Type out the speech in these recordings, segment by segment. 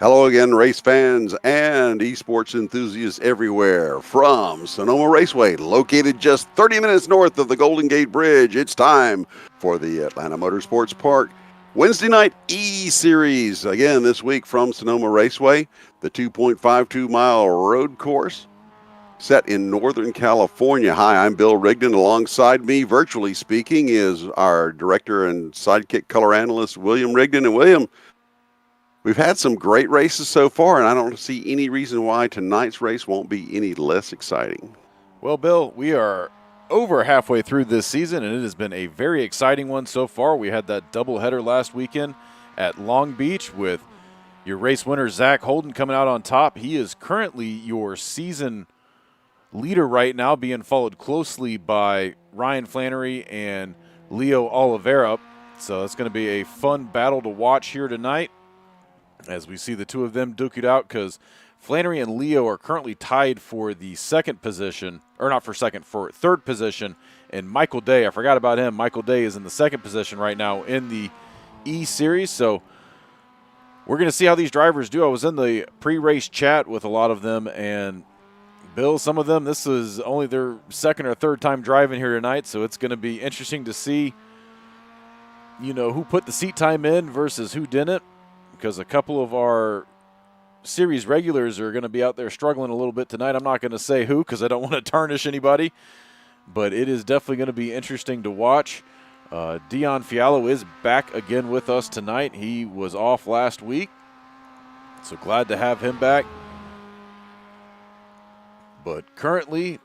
Hello again, race fans and esports enthusiasts everywhere. From Sonoma Raceway, located just 30 minutes north of the Golden Gate Bridge, it's time for the Atlanta Motorsports Park Wednesday night eSeries. Again, this week from Sonoma Raceway, the 2.52-mile road course set in Northern California. Hi, I'm Bill Rigdon. Alongside me, virtually speaking, is our director and sidekick color analyst, William Rigdon. And William, we've had some great races so far, and I don't see any reason why tonight's race won't be any less exciting. Well, Bill, we are over halfway through this season, and it has been a very exciting one so far. We had that doubleheader last weekend at Long Beach with your race winner, Zach Holden, coming out on top. He is currently your season leader right now, being followed closely by Ryan Flannery and Leo Oliveira. So it's going to be a fun battle to watch here tonight as we see the two of them duke it out, because Flannery and Leo are currently tied for the second position, or not for second, for third position. And Michael Day, I forgot about him. Michael Day is in the second position right now in the E-Series. So we're going to see how these drivers do. I was in the pre-race chat with a lot of them, and Bill, some of them, this is only their second or third time driving here tonight, so it's going to be interesting to see, who put the seat time in versus who didn't, because a couple of our series regulars are going to be out there struggling a little bit tonight. I'm not going to say who because I don't want to tarnish anybody, but it is definitely going to be interesting to watch. Dion Fiallo is back again with us tonight. He was off last week, so glad to have him back. But currently,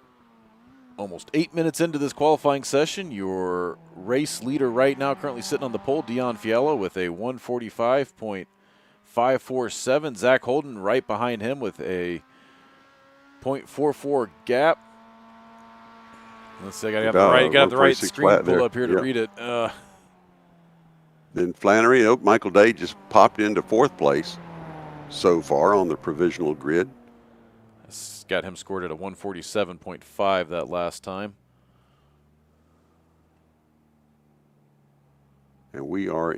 almost 8 minutes into this qualifying session, your race leader right now currently sitting on the pole, Dion Fiallo, with a 145.547. Zach Holden right behind him with a .44 gap. Let's see, I got the right screen pulled up here to read it. Then Flannery, Michael Day just popped into fourth place so far on the provisional grid. Got him scored at a 147.5 that last time. And we are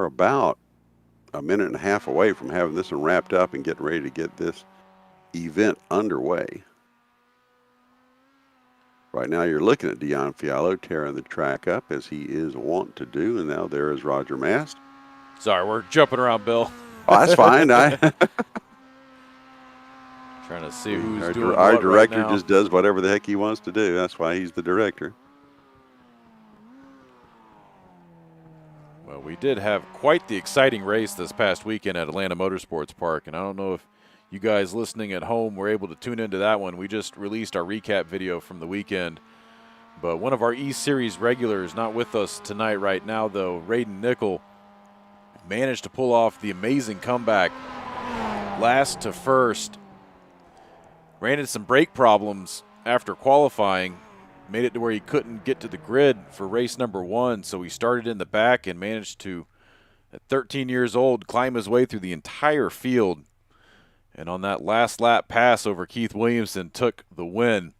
about a minute and a half away from having this one wrapped up and getting ready to get this event underway. Right now you're looking at Dion Fiallo tearing the track up as he is wont to do, and now there is Roger Mast. Sorry, we're jumping around, Bill. Oh, that's fine. Trying to see who's doing our what director right now. just does whatever the heck he wants to do. That's why he's the director. Well, we did have quite the exciting race this past weekend at Atlanta Motorsports Park, and I don't know if you guys listening at home were able to tune into that one. We just released our recap video from the weekend, but one of our E-Series regulars, not with us tonight right now though, Raiden Nickel, managed to pull off the amazing comeback last to first. Ran into some brake problems after qualifying, made it to where he couldn't get to the grid for race number one, so he started in the back and managed to, at 13 years old, climb his way through the entire field. And on that last lap pass over Keith Williamson, took the win.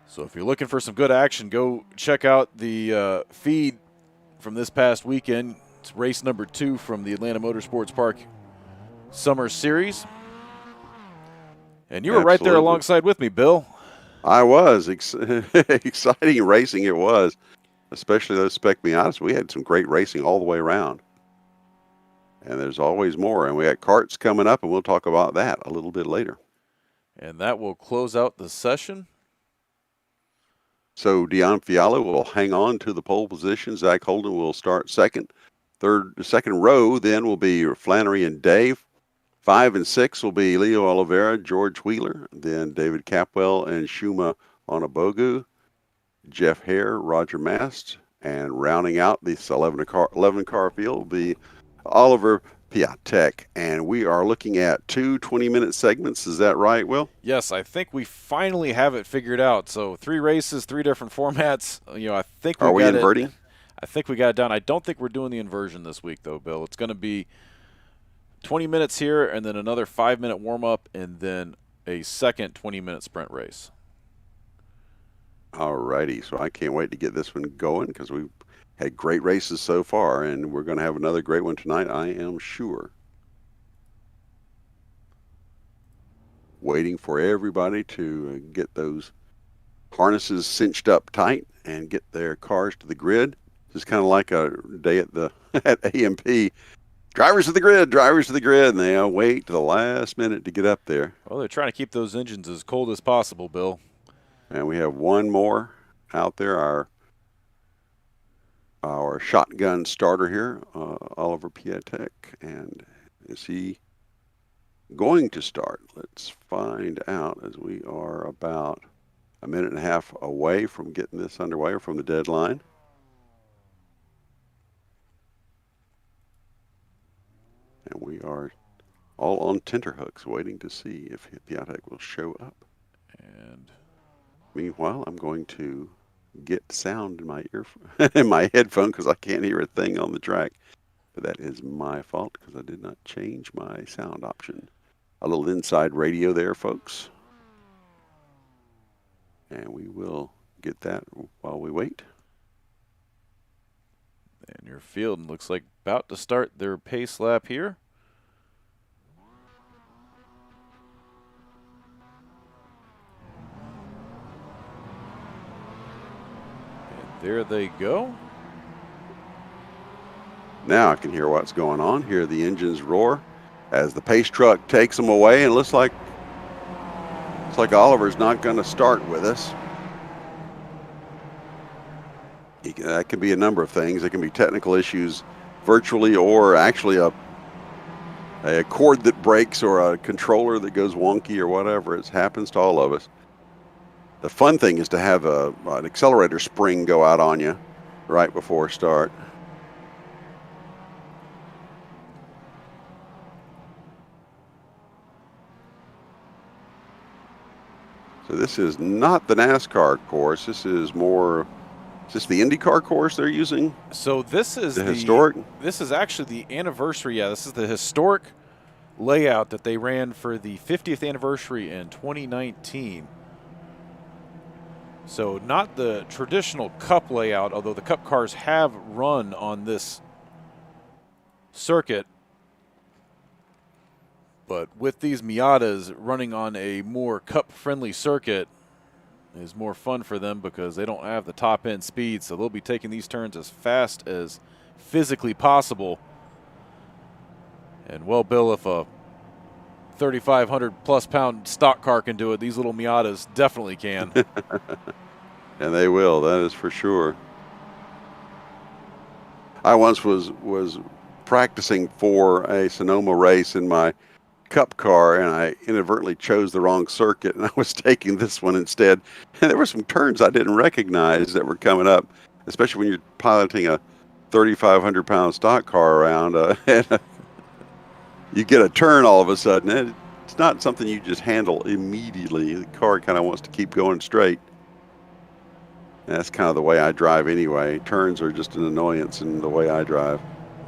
So if you're looking for some good action, go check out the feed from this past weekend. It's race number 2 from the Atlanta Motorsports Park Summer Series. And you were right there alongside with me, Bill. I was. Exciting racing it was, especially those Spec Miatas. We had some great racing all the way around. And there's always more. And we got karts coming up, and we'll talk about that a little bit later. And that will close out the session. So Dion Fiallo will hang on to the pole position. Zach Holden will start second. Second row then will be Flannery and Dave. 5 and 6 will be Leo Oliveira, George Wheeler, then David Capwell and Shuma Onabogu, Jeff Hare, Roger Mast, and rounding out this 11-car field will be Oliver Piatek. And we are looking at 2 20-minute segments. Is that right, Will? Yes, I think we finally have it figured out. So 3 races, 3 different formats. I think we Are we inverting? I think we got it done. I don't think we're doing the inversion this week, though, Bill. It's going to be 20 minutes here and then another 5-minute warm-up and then a second 20-minute sprint race. All righty. So I can't wait to get this one going because we Had great races so far, and we're going to have another great one tonight, I am sure. Waiting for everybody to get those harnesses cinched up tight and get their cars to the grid. Just kind of like a day at the at AMP. Drivers to the grid, and they wait to the last minute to get up there. Well, they're trying to keep those engines as cold as possible, Bill. And we have one more out there, our shotgun starter here, Oliver Piatek. And is he going to start? Let's find out, as we are about a minute and a half away from getting this underway, or from the deadline. And we are all on tenterhooks waiting to see if Piatek will show up. And meanwhile, I'm going to get sound in my in my headphone because I can't hear a thing on the track. But that is my fault because I did not change my sound option. A little inside radio there, folks. And we will get that while we wait. And your field looks like about to start their pace lap here. And there they go. Now I can hear what's going on. Hear the engines roar as the pace truck takes them away, and it looks like Oliver's not going to start with us. That can be a number of things. It can be technical issues virtually, or actually a cord that breaks, or a controller that goes wonky, or whatever. It happens to all of us. The fun thing is to have an accelerator spring go out on you right before start. So this is not the NASCAR course. This is more... Is this the IndyCar course they're using? So this is the historic? This is actually the anniversary. Yeah, this is the historic layout that they ran for the 50th anniversary in 2019. So not the traditional Cup layout, although the Cup cars have run on this circuit. But with these Miatas running on a more Cup-friendly circuit, is more fun for them because they don't have the top end speed, so they'll be taking these turns as fast as physically possible. And well, Bill, if a 3,500 plus pound stock car can do it, these little Miatas definitely can. And they will, that is for sure. I once was practicing for a Sonoma race in my Cup car, and I inadvertently chose the wrong circuit, and I was taking this one instead. And there were some turns I didn't recognize that were coming up, especially when you're piloting a 3,500 pound stock car around, and you get a turn all of a sudden. It's not something you just handle immediately. The car kind of wants to keep going straight. And that's kind of the way I drive anyway. Turns are just an annoyance in the way I drive.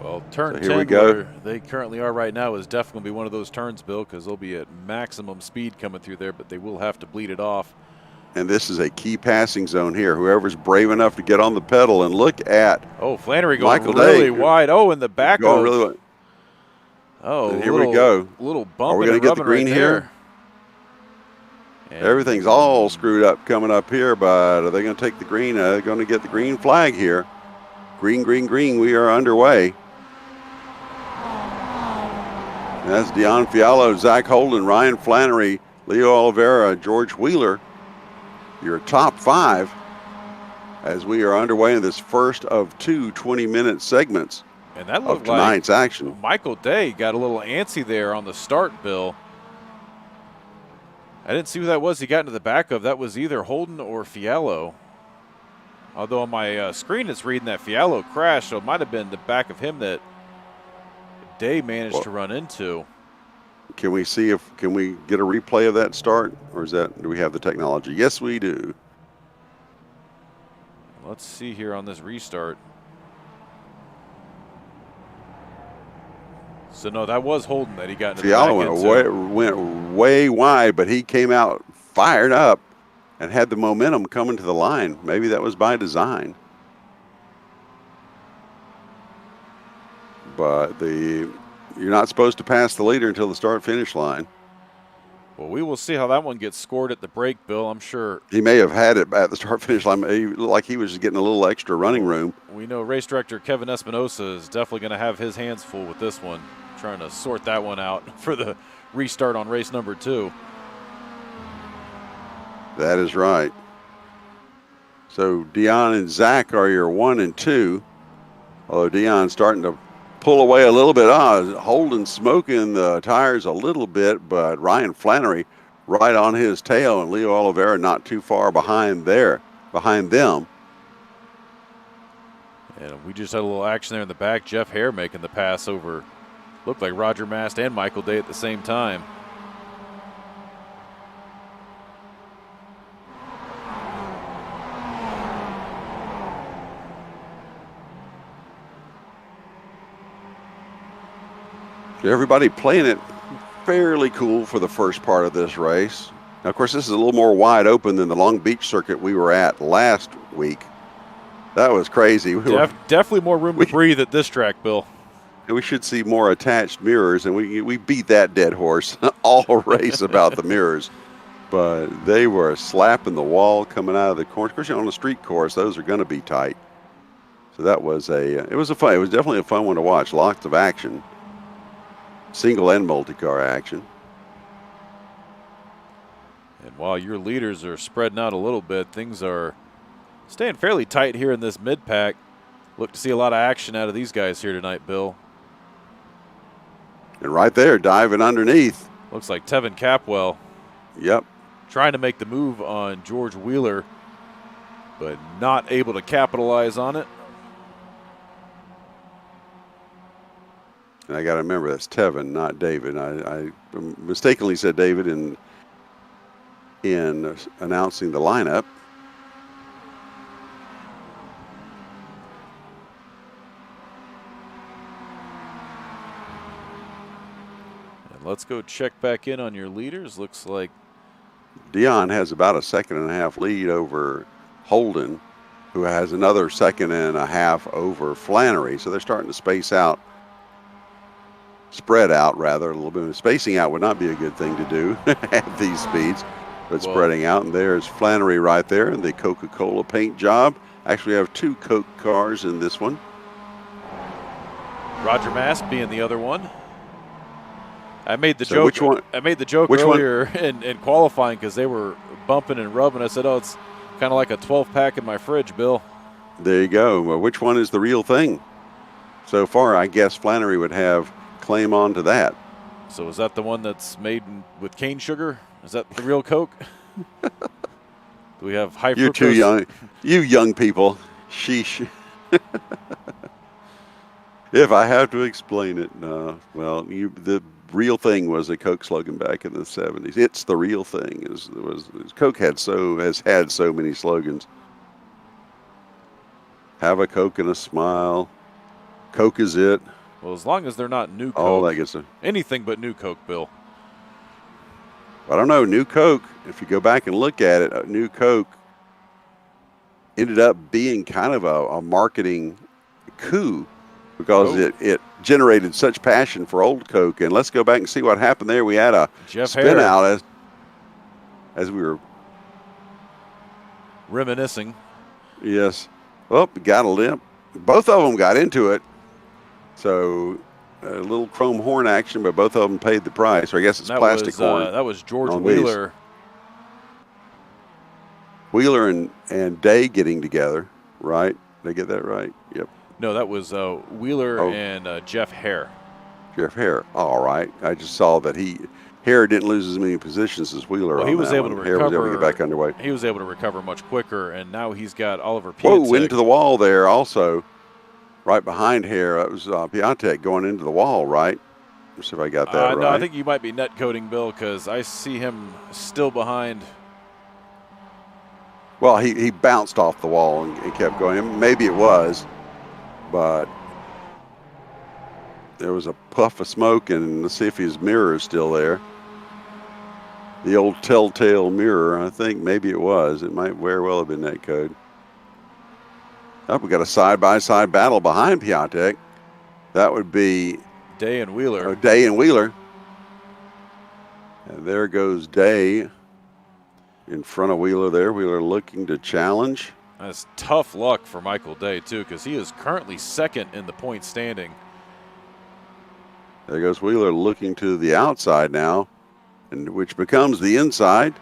Well, turn so 10, here we go. where they currently are right now, is definitely going to be one of those turns, Bill, because they'll be at maximum speed coming through there, but they will have to bleed it off. And this is a key passing zone here. Whoever's brave enough to get on the pedal, and look at Flannery going Michael really Day, wide. Oh, in the back going of. Really wide. Oh, and here we go. Little bump. Are we going to get the green right here? Everything's all screwed up coming up here, but are they going to take the green? Are they going to get the green flag here? Green, green, green. We are underway. And that's Dion Fiallo, Zach Holden, Ryan Flannery, Leo Oliveira, George Wheeler. Your top five as we are underway in this first of two 20-minute segments and that of tonight's action. Michael Day got a little antsy there on the start, Bill. I didn't see who that was he got into the back of. That was either Holden or Fiallo. Although on my screen it's reading that Fiallo crashed, so it might have been the back of him that Day managed to run into. Can we see can we get a replay of that start, or do we have the technology? Yes, we do. Let's see here on this restart. So no, that was Holden that he got into the back Fiallo went way wide, but he came out fired up and had the momentum coming to the line. Maybe that was by design. but you're not supposed to pass the leader until the start-finish line. Well, we will see how that one gets scored at the break, Bill. I'm sure he may have had it at the start-finish line. He looked like he was just getting a little extra running room. We know race director Kevin Espinosa is definitely going to have his hands full with this one, trying to sort that one out for the restart on race number 2. That is right. So Dion and Zach are your 1 and 2. Although Dion's starting to pull away a little bit. Holden smoking the tires a little bit, but Ryan Flannery right on his tail, and Leo Oliveira not too far behind them. And we just had a little action there in the back. Jeff Hare making the pass over, looked like Roger Mast and Michael Day at the same time. Everybody playing it fairly cool for the first part of this race. Now, of course, this is a little more wide open than the Long Beach circuit we were at last week. That was crazy. Definitely more room to breathe at this track, Bill. We should see more attached mirrors, and we beat that dead horse all race about the mirrors. But they were slapping the wall coming out of the corner. Of course, on a street course, those are going to be tight. So that was it was definitely a fun one to watch. Lots of action. Single and multi-car action. And while your leaders are spreading out a little bit, things are staying fairly tight here in this mid-pack. Look to see a lot of action out of these guys here tonight, Bill. And right there, diving underneath. Looks like Tevin Capwell. Yep. Trying to make the move on George Wheeler, but not able to capitalize on it. And I got to remember that's Tevin, not David. I mistakenly said David in announcing the lineup. And let's go check back in on your leaders. Looks like Dion has about a 1.5 second lead over Holden, who has another 1.5 seconds over Flannery. So they're starting to spread out rather a little bit. Spacing out would not be a good thing to do at these speeds, but spreading out. And there's Flannery right there in the Coca-Cola paint job. Actually, we have 2 Coke cars in this one. Roger Mast being the other one. I made the joke. Which one? I made the joke earlier in qualifying because they were bumping and rubbing. I said, "Oh, it's kind of like a 12-pack in my fridge, Bill." There you go. Well, which one is the real thing? So far, I guess Flannery would have claim on to that. So is that the one that's made with cane sugar? Is that the real Coke? Do we have high fructose? You're too young. You young people. Sheesh. If I have to explain it, the real thing was a Coke slogan back in the 70s. It's the real thing. Coke has had so many slogans. Have a Coke and a smile. Coke is it. Well, as long as they're not new Coke. Oh, that gets it. Anything but new Coke, Bill. I don't know. New Coke, if you go back and look at it, new Coke ended up being kind of a marketing coup because it generated such passion for old Coke. And let's go back and see what happened there. We had a Jeff spin Hare. out as we were reminiscing. Yes. Oh, got a limp. Both of them got into it. So a little chrome horn action, but both of them paid the price. Or I guess it's plastic horn. That was George Wheeler. Wheeler and Day getting together, right? Did I get that right? Yep. No, that was Wheeler and Jeff Hare. Jeff Hare. All right. I just saw that Hare didn't lose as many positions as Wheeler. Well, he was able to recover. Hare was able to get back underway. He was able to recover much quicker, and now he's got Oliver Piatek. Whoa, into the wall there also. Right behind Hare, that was Piatek going into the wall, right? Let's see if I got that right. No, I think you might be net coding, Bill, because I see him still behind. Well, he bounced off the wall and kept going. Maybe it was, but there was a puff of smoke, and let's see if his mirror is still there. The old telltale mirror, I think maybe it was. It might very well have been net code. Oh, we got a side-by-side battle behind Piatek. That would be Day and Wheeler. Day and Wheeler. And there goes Day in front of Wheeler there. Wheeler looking to challenge. That's tough luck for Michael Day, too, because he is currently second in the point standing. There goes Wheeler looking to the outside now, and which becomes the inside.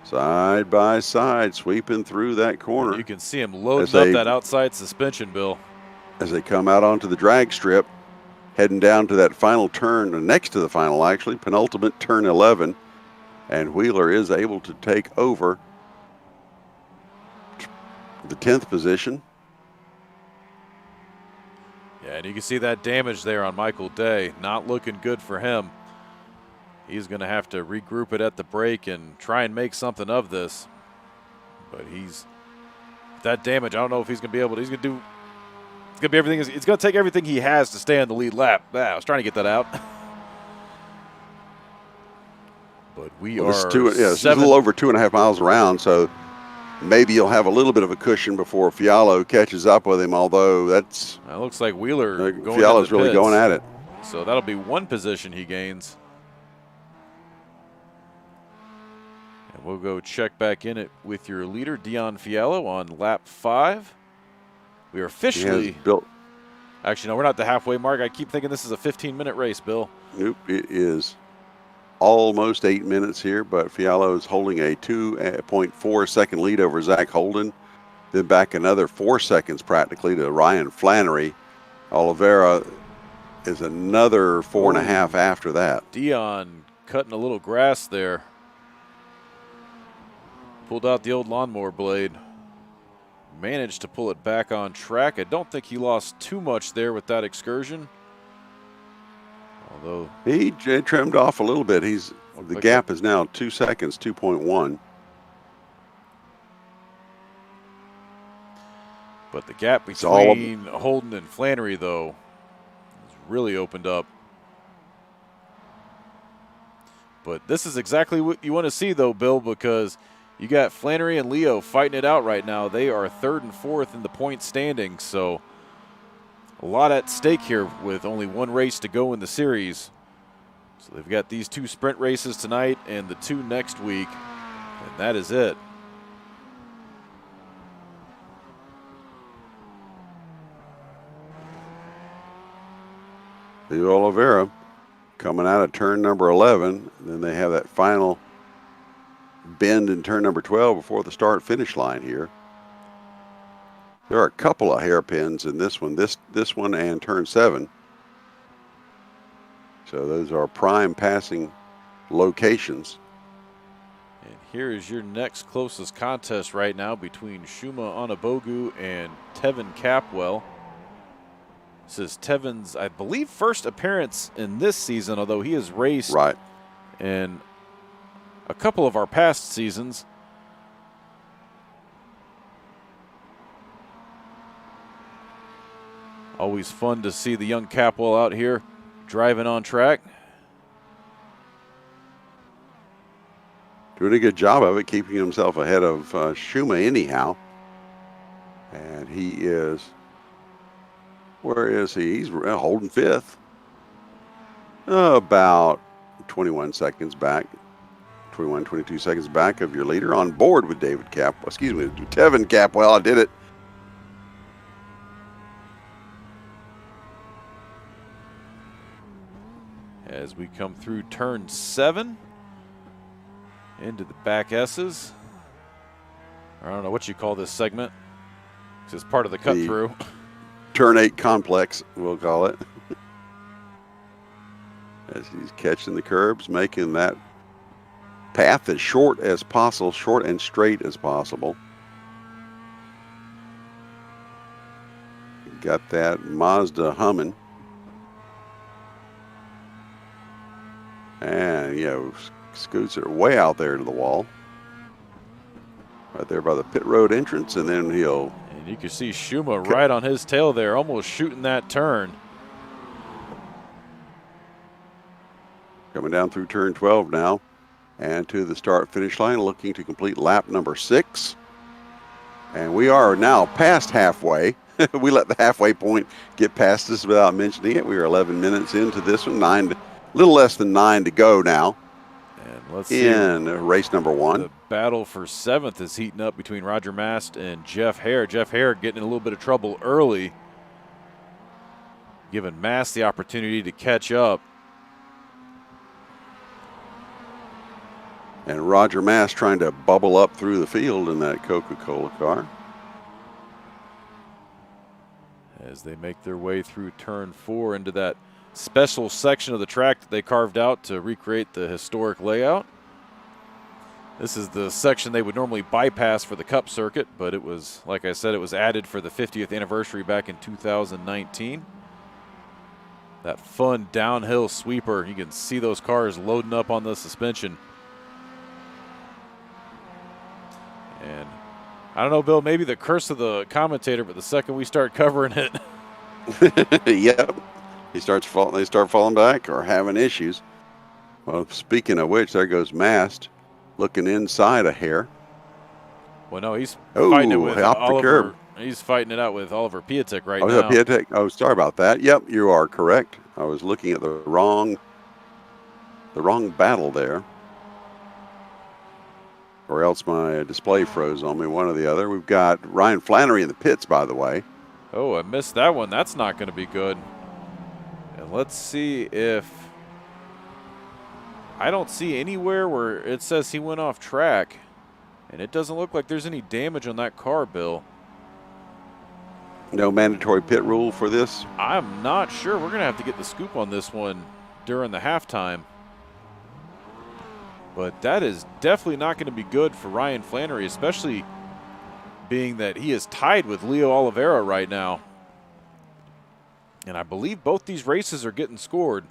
Side by side, sweeping through that corner. And you can see him loading up that outside suspension, Bill. As they come out onto the drag strip, heading down to that final turn, next to the final actually, penultimate turn 11. And Wheeler is able to take over the 10th position. Yeah, and you can see that damage there on Michael Day. Not looking good for him. He's going to have to regroup it at the break and try and make something of this. But that damage, I don't know if he's going to be able to. He's going to do. It's going to be everything. It's going to take everything he has to stay on the lead lap. I was trying to get that out. But it's a little over 2.5 miles around, so maybe you'll have a little bit of a cushion before Fialo catches up with him, although that looks like Wheeler Fialo's really going at it. So that'll be one position he gains. And we'll go check back in it with your leader, Dion Fialo, on lap 5. We are officially built. Actually, no, we're not at the halfway mark. I keep thinking this is a 15-minute race, Bill. Nope, it is almost 8 minutes here, but Fialo is holding a 2.4 second lead over Zach Holden. Then back another 4 seconds practically to Ryan Flannery. Oliveira is another 4.5 after that. Dion cutting a little grass there. Pulled out the old lawnmower blade. Managed to pull it back on track. I don't think he lost too much there with that excursion. Although he trimmed off a little bit. The gap is now 2 seconds, 2.1. But the gap between Holden and Flannery, though, has really opened up. But this is exactly what you want to see, though, Bill, because you got Flannery and Leo fighting it out right now. They are 3rd and 4th in the point standing, so a lot at stake here with only one race to go in the series. So they've got these 2 sprint races tonight and the 2 next week, and that is it. The Oliveira coming out of turn number 11. Then they have that final bend in turn number 12 before the start-finish line here. There are a couple of hairpins in this one, this one and turn 7. So those are prime passing locations. And here is your next closest contest right now between Shuma Onabogu and Tevin Capwell. This is Tevin's, I believe, first appearance in this season, although he has raced in a couple of our past seasons. Always fun to see the young Capwell out here driving on track. Doing a good job of it, keeping himself ahead of Shuma anyhow. And he is, where is he? He's holding 5th. About 21 seconds back. 21, 22 seconds back of your leader, on board with Tevin Capwell. I did it. As we come through turn 7 into the back S's. I don't know what you call this segment. It's part of the cut through. Turn 8 complex, we'll call it. As he's catching the curbs, making that path as short as possible, short and straight as possible. Got that Mazda humming. And, scoots it way out there to the wall. Right there by the pit road entrance, and then he'll... And you can see Shuma right on his tail there, almost shooting that turn. Coming down through turn 12 now, and to the start-finish line, looking to complete lap number 6. And we are now past halfway. we let the halfway point get past us without mentioning it. We are 11 minutes into this one, a little less than 9 to go now And let's see. in race number 1. The battle for 7th is heating up between Roger Mast and Jeff Hare. Jeff Hare getting in a little bit of trouble early, giving Mast the opportunity to catch up. And Roger Mast trying to bubble up through the field in that Coca-Cola car. As they make their way through turn 4 into that special section of the track that they carved out to recreate the historic layout. This is the section they would normally bypass for the Cup circuit, but it was, like I said, it was added for the 50th anniversary back in 2019. That fun downhill sweeper. You can see those cars loading up on the suspension. And I don't know, Bill, maybe the curse of the commentator, but the second we start covering it. Yep. They start falling back or having issues. Well, speaking of which, there goes Mast looking inside a Hare. Well, no, he's fighting it with off the curb. He's fighting it out with Oliver Piatek right now. Piatek? Oh, sorry about that. Yep, you are correct. I was looking at the wrong battle there. Or else my display froze on me, one or the other. We've got Ryan Flannery in the pits, by the way. Oh, I missed that one. That's not going to be good. And let's see if... I don't see anywhere where it says he went off track. And it doesn't look like there's any damage on that car, Bill. No mandatory pit rule for this? I'm not sure. We're going to have to get the scoop on this one during the halftime. But that is definitely not going to be good for Ryan Flannery, especially being that he is tied with Leo Oliveira right now. And I believe both these races are getting scored,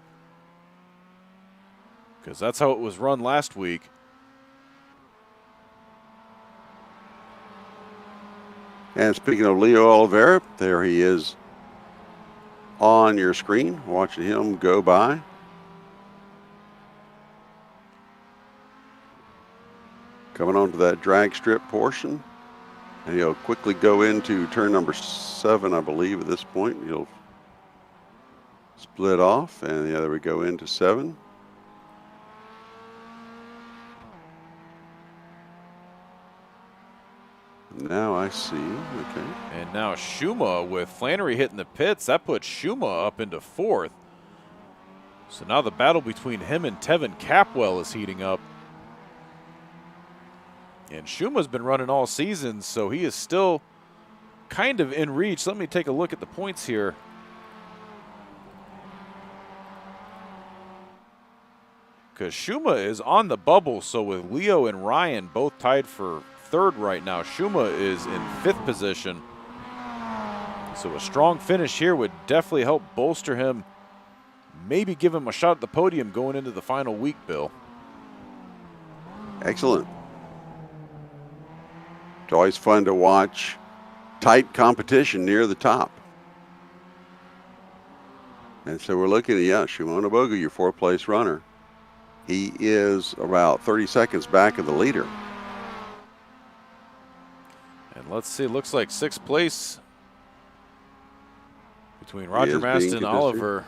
because that's how it was run last week. And speaking of Leo Oliveira, there he is on your screen, watching him go by. Coming onto that drag strip portion. And he'll quickly go into turn number 7, I believe, at this point. He'll split off, and there we go into 7. Now I see, okay. And now Schuma with Flannery hitting the pits. That puts Schuma up into 4th. So now the battle between him and Tevin Capwell is heating up. And Schuma's been running all season, so he is still kind of in reach. Let me take a look at the points here. Because Schuma is on the bubble, so with Leo and Ryan both tied for 3rd right now, Schuma is in 5th position. So a strong finish here would definitely help bolster him, maybe give him a shot at the podium going into the final week, Bill. Excellent. It's always fun to watch tight competition near the top. And so we're looking at, Shimon Obogu, your 4th place runner. He is about 30 seconds back of the leader. And let's see, looks like 6th place between Roger Mast and Oliver.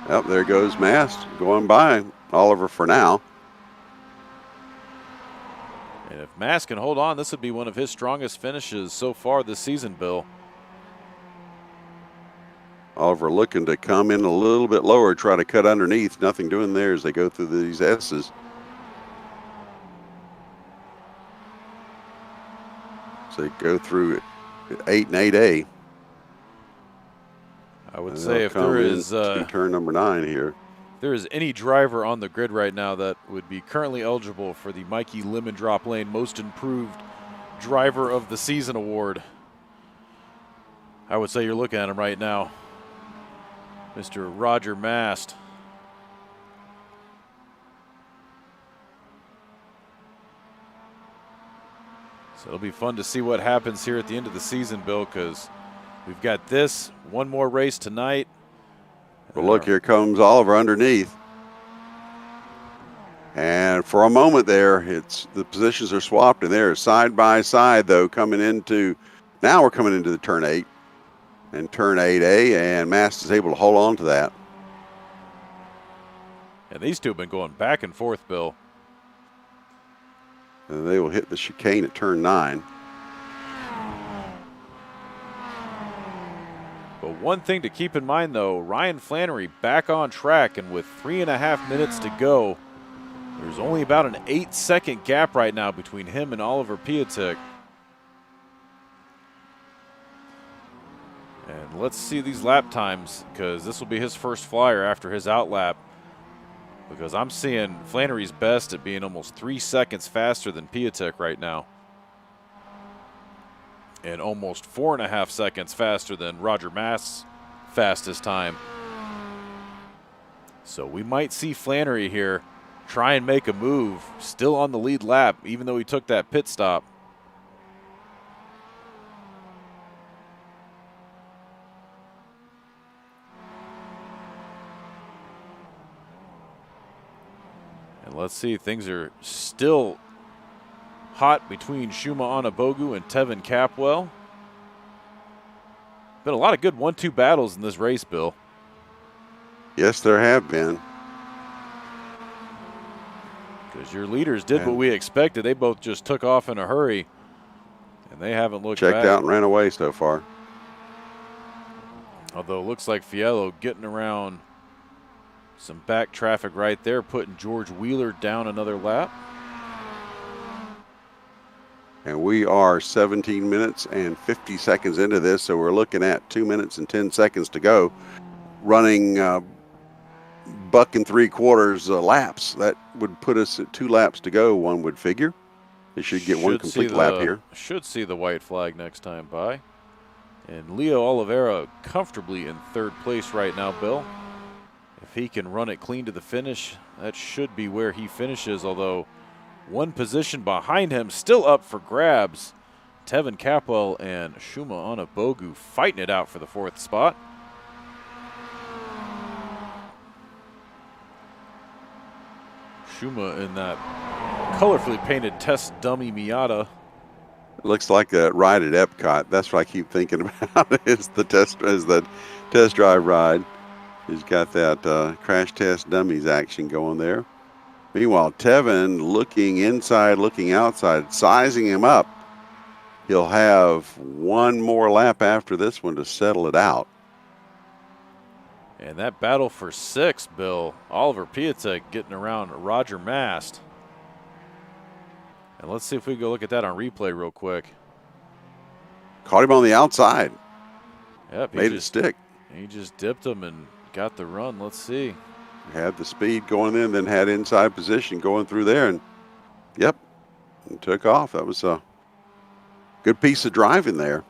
Yep, there goes Mast going by Oliver for now. And if Mast can hold on, this would be one of his strongest finishes so far this season, Bill. Oliver looking to come in a little bit lower, try to cut underneath. Nothing doing there as they go through these S's. So they go through 8 and 8A. I would say if there is turn number 9 here. If there is any driver on the grid right now that would be currently eligible for the Mikey Lemon Drop Lane Most Improved Driver of the Season Award, I would say you're looking at him right now, Mr. Roger Mast. So it'll be fun to see what happens here at the end of the season, Bill, because we've got one more race tonight. Well, look, here comes Oliver underneath. And for a moment there, the positions are swapped, and they're side by side, though, coming into Now we're coming into the turn 8 and turn 8A, and Mast is able to hold on to that. And these two have been going back and forth, Bill. And they will hit the chicane at turn 9. But one thing to keep in mind, though, Ryan Flannery back on track, and with 3.5 minutes to go, there's only about an 8-second gap right now between him and Oliver Piatek. And let's see these lap times, because this will be his first flyer after his outlap. Because I'm seeing Flannery's best at being almost 3 seconds faster than Piatek right now. And almost 4.5 seconds faster than Roger Mast's fastest time. So we might see Flannery here try and make a move, still on the lead lap, even though he took that pit stop. And let's see, things are still hot between Shuma Anabogu and Tevin Capwell. Been a lot of good 1-2 battles in this race, Bill. Yes, there have been. Because your leaders did what we expected. They both just took off in a hurry, and they haven't looked back. Checked out and ran away so far. Although it looks like Fiello getting around some back traffic right there, putting George Wheeler down another lap. And we are 17 minutes and 50 seconds into this, so we're looking at 2 minutes and 10 seconds to go. Running buck and 3/4 laps. That would put us at 2 laps to go, one would figure. They should get one complete lap here. Should see the white flag next time by. And Leo Oliveira comfortably in 3rd place right now, Bill. If he can run it clean to the finish, that should be where he finishes, although one position behind him still up for grabs. Tevin Capwell and Shuma Anabogu fighting it out for the 4th spot. Shuma in that colorfully painted test dummy Miata. It looks like a ride at Epcot. That's what I keep thinking about is the test drive ride. He's got that crash test dummies action going there. Meanwhile, Tevin looking inside, looking outside, sizing him up. He'll have one more lap after this one to settle it out. And that battle for 6, Bill. Oliver Piatek getting around Roger Mast. And let's see if we can go look at that on replay real quick. Caught him on the outside. Yep, made it stick. He just dipped him and got the run. Let's see. Had the speed going in, then had inside position going through there, and yep, and took off. That was a good piece of driving there.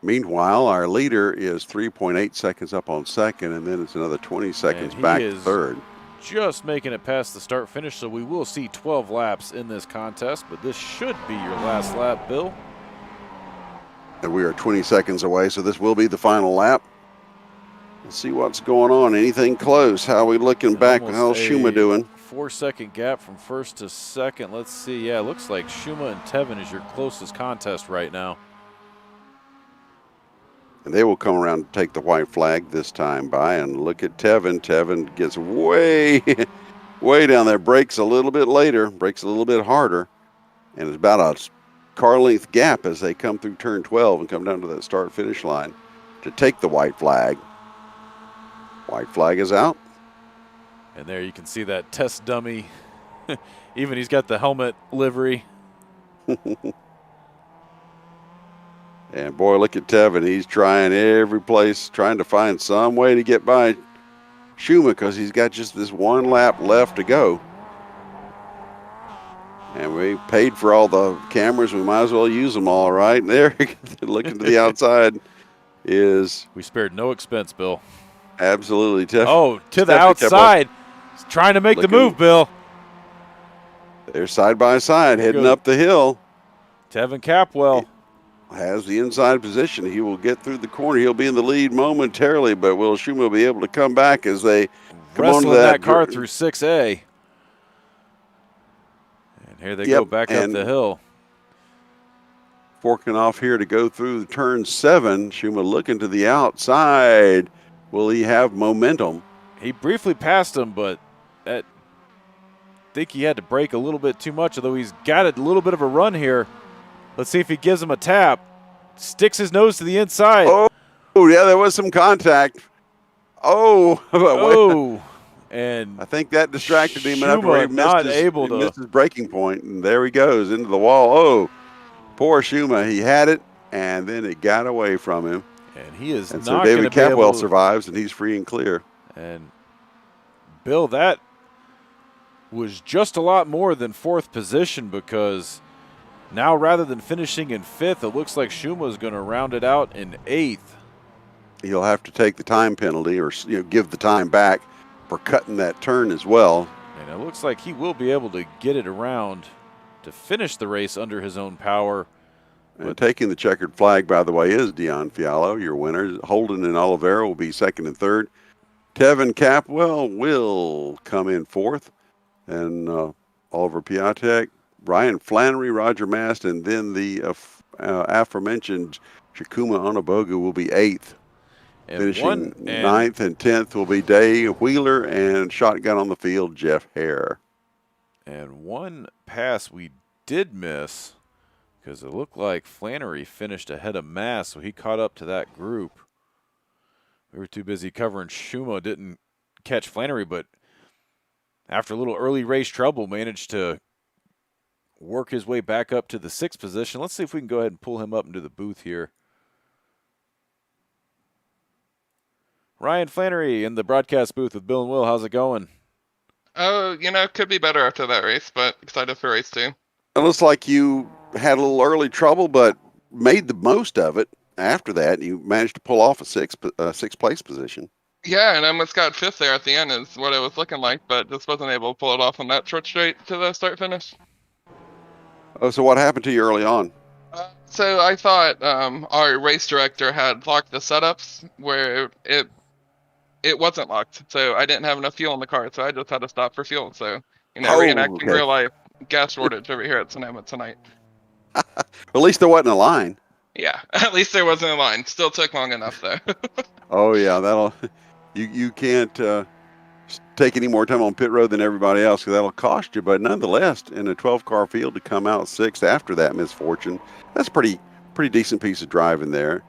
Meanwhile, our leader is 3.8 seconds up on 2nd, and then it's another 20 seconds back to 3rd. Just making it past the start finish, so we will see 12 laps in this contest, but this should be your last lap, Bill. And we are 20 seconds away, so this will be the final lap. Let's see what's going on. Anything close? How are we looking back? How's Shuma doing? 4-second gap from 1st to 2nd. Let's see. Yeah, it looks like Shuma and Tevin is your closest contest right now. And they will come around to take the white flag this time by. And look at Tevin. Tevin gets way, way down there. Brakes a little bit later. Brakes a little bit harder. And it's about a car length gap as they come through turn 12 and come down to that start finish line to take the white flag. White flag is out. And there you can see that test dummy. Even he's got the helmet livery. And boy, look at Tevin. He's trying every place, trying to find some way to get by Shuma because he's got just this one lap left to go. And we paid for all the cameras. We might as well use them all, right? And there, looking to the outside is... We spared no expense, Bill. Absolutely. To the outside. He's trying to make the move, Bill. They're side by side, heading up the hill. Tevin Capwell has the inside position. He will get through the corner. He'll be in the lead momentarily, but will Shuma be able to come back as they come on to that car through 6A? And here they go Yep, back up the and hill. forking off here to go through turn 7. Schuma looking to the outside. Will he have momentum? He briefly passed him, but I think he had to brake a little bit too much, although he's got a little bit of a run here. Let's see if he gives him a tap. Sticks his nose to the inside. Oh, yeah, there was some contact. Oh, Oh, and I think that distracted him enough to Schuma where he missed his breaking point, and there he goes into the wall. Oh, poor Schuma. He had it, and then it got away from him. And he is And not so going to David be able Capwell to survives, and he's free and clear. And Bill, that was just a lot more than 4th position, because now rather than finishing in 5th, it looks like Schuma is going to round it out in 8th. He'll have to take the time penalty or give the time back for cutting that turn as well. And it looks like he will be able to get it around to finish the race under his own power. And taking the checkered flag, by the way, is Dion Fiallo, your winner. Holden and Oliveira will be 2nd and 3rd. Tevin Capwell will come in 4th. And Oliver Piatek, Ryan Flannery, Roger Mast, and then the aforementioned Chikuma Onobogu will be 8th. And finishing 9th and 10th will be Day Wheeler, and shotgun on the field, Jeff Hare. And one pass we did miss, because it looked like Flannery finished ahead of Mast, so he caught up to that group. We were too busy covering Schuma, didn't catch Flannery, but after a little early race trouble, managed to work his way back up to the 6th position. Let's see if we can go ahead and pull him up into the booth here. Ryan Flannery in the broadcast booth with Bill and Will. How's it going? Oh, could be better after that race, but excited for race 2. It looks like you had a little early trouble, but made the most of it. After that, you managed to pull off a sixth place position. Yeah, and I almost got 5th there at the end is what it was looking like, but just wasn't able to pull it off on that short straight to the start finish. Oh, so what happened to you early on? So I thought our race director had locked the setups where it wasn't locked, so I didn't have enough fuel in the car, so I just had to stop for fuel. So, reenacting real life gas shortage over here at Sonoma tonight. At least there wasn't a line. Yeah, at least there wasn't a line. Still took long enough though. Oh yeah, you can't take any more time on pit road than everybody else, because that'll cost you. But nonetheless, in a 12-car field to come out 6th after that misfortune, that's pretty decent piece of driving there.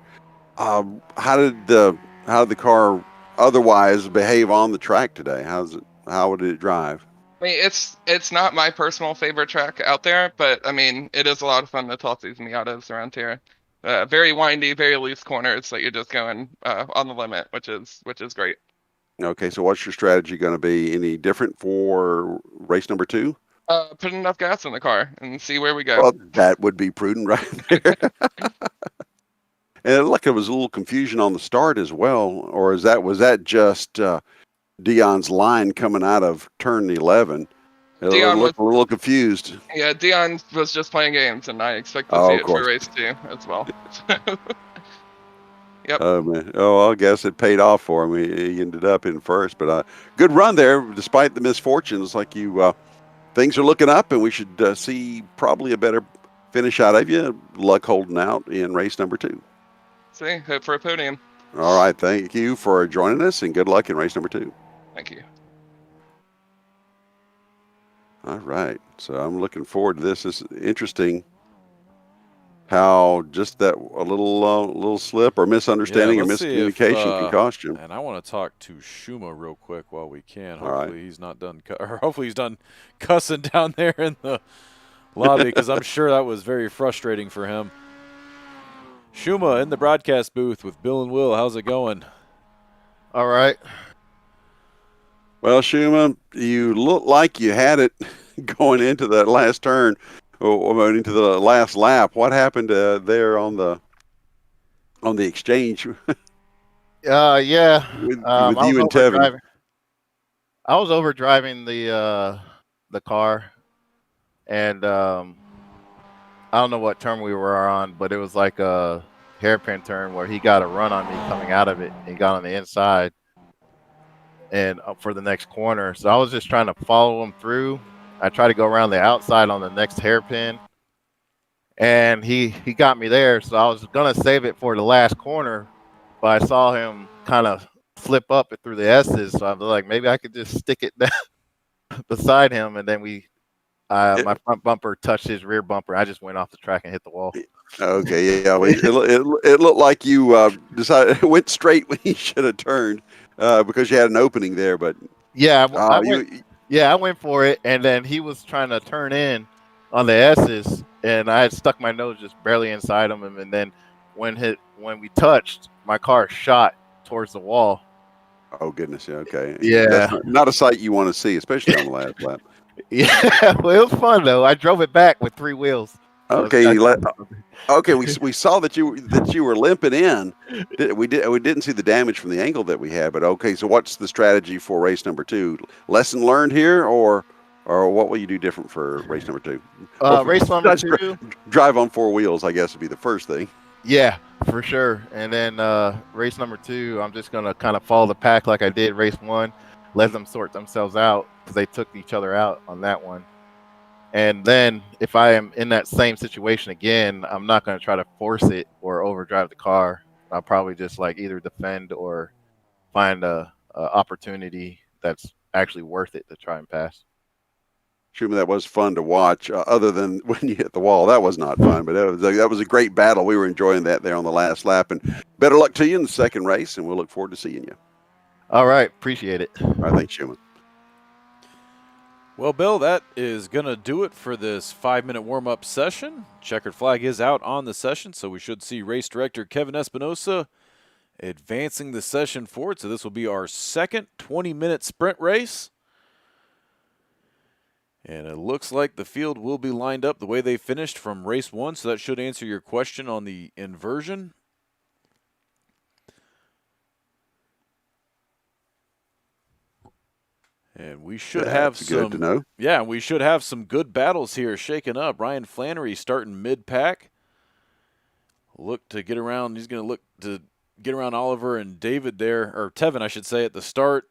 How did the car otherwise behave on the track today? How did it drive? I mean, it's not my personal favorite track out there, but I mean, it is a lot of fun to toss these Miatas around here. Very windy, very loose corners that you're just going on the limit, which is great. Okay, so what's your strategy going to be? Any different for race number 2? Put enough gas in the car and see where we go. Well, that would be prudent right there. And it looked like there was a little confusion on the start as well, or was that just Dion's line coming out of turn 11? Dion looked a little confused. Yeah, Dion was just playing games, and I expect to see it for race 2 as well. Yep. Oh man! Oh, I guess it paid off for him. He ended up in 1st, but good run there despite the misfortunes. Like things are looking up, and we should see probably a better finish out of you. Luck holding out in race number 2. See, hope for a podium. All right, thank you for joining us, and good luck in race number 2. Thank you. All right, so I'm looking forward to this. It's interesting how just that a little slip or misunderstanding or miscommunication can cost you. And I want to talk to Schuma real quick while we can. All hopefully he's not done, or hopefully he's done cussing down there in the lobby, because I'm sure that was very frustrating for him. Schuma in the broadcast booth with Bill and Will. How's it going? All right. Well, Schuma, you look like you had it going into that last turn, or into the last lap. What happened there on the exchange? Yeah. With you and Tevin. I was over driving the car, and I don't know what turn we were on, but it was like a hairpin turn where he got a run on me coming out of it. He got on the inside and up for the next corner. So I was just trying to follow him through, I tried to go around the outside on the next hairpin, and he got me there. So I was gonna save it for the last corner, but I saw him kind of flip up it through the S's. So I was like, maybe I could just stick it down beside him, and then my front bumper touched his rear bumper. I just went off the track and hit the wall. Okay, yeah. Well, it looked like you decided went straight when you should have turned because you had an opening there. But Yeah, I you, went. Yeah, I went for it, and then he was trying to turn in on the S's, and I had stuck my nose just barely inside of him. And then when we touched, my car shot towards the wall. oh goodness, yeah, okay. Yeah. That's not a sight you want to see, especially on the last lap. Yeah, well, it was fun though. I drove it back with 3 wheels. So Okay, okay. We saw that you were limping in. We didn't see the damage from the angle that we had. But okay, so what's the strategy for race number 2? Lesson learned here, or what will you do different for race number 2? Race number 2, drive on 4 wheels, I guess would be the first thing. Yeah, for sure. And then race number 2, I'm just gonna kind of follow the pack like I did race 1, let them sort themselves out because they took each other out on that one. And then if I am in that same situation again, I'm not going to try to force it or overdrive the car. I'll probably just like either defend or find a opportunity that's actually worth it to try and pass. Truman, that was fun to watch. Other than when you hit the wall, that was not fun. But that was a great battle. We were enjoying that there on the last lap. And better luck to you in the second race. And we'll look forward to seeing you. All right, appreciate it. All right, thanks, Truman. Well, Bill, that is going to do it for this 5-minute warm-up session. Checkered flag is out on the session, so we should see race director Kevin Espinosa advancing the session forward. So this will be our second 20-minute sprint race. And it looks like the field will be lined up the way they finished from race 1, so that should answer your question on the inversion. And we should have some good to know. Yeah, we should have some good battles here shaking up. Ryan Flannery starting mid-pack. Look to get around. He's going to look to get around Oliver and David there, or Tevin, I should say, at the start.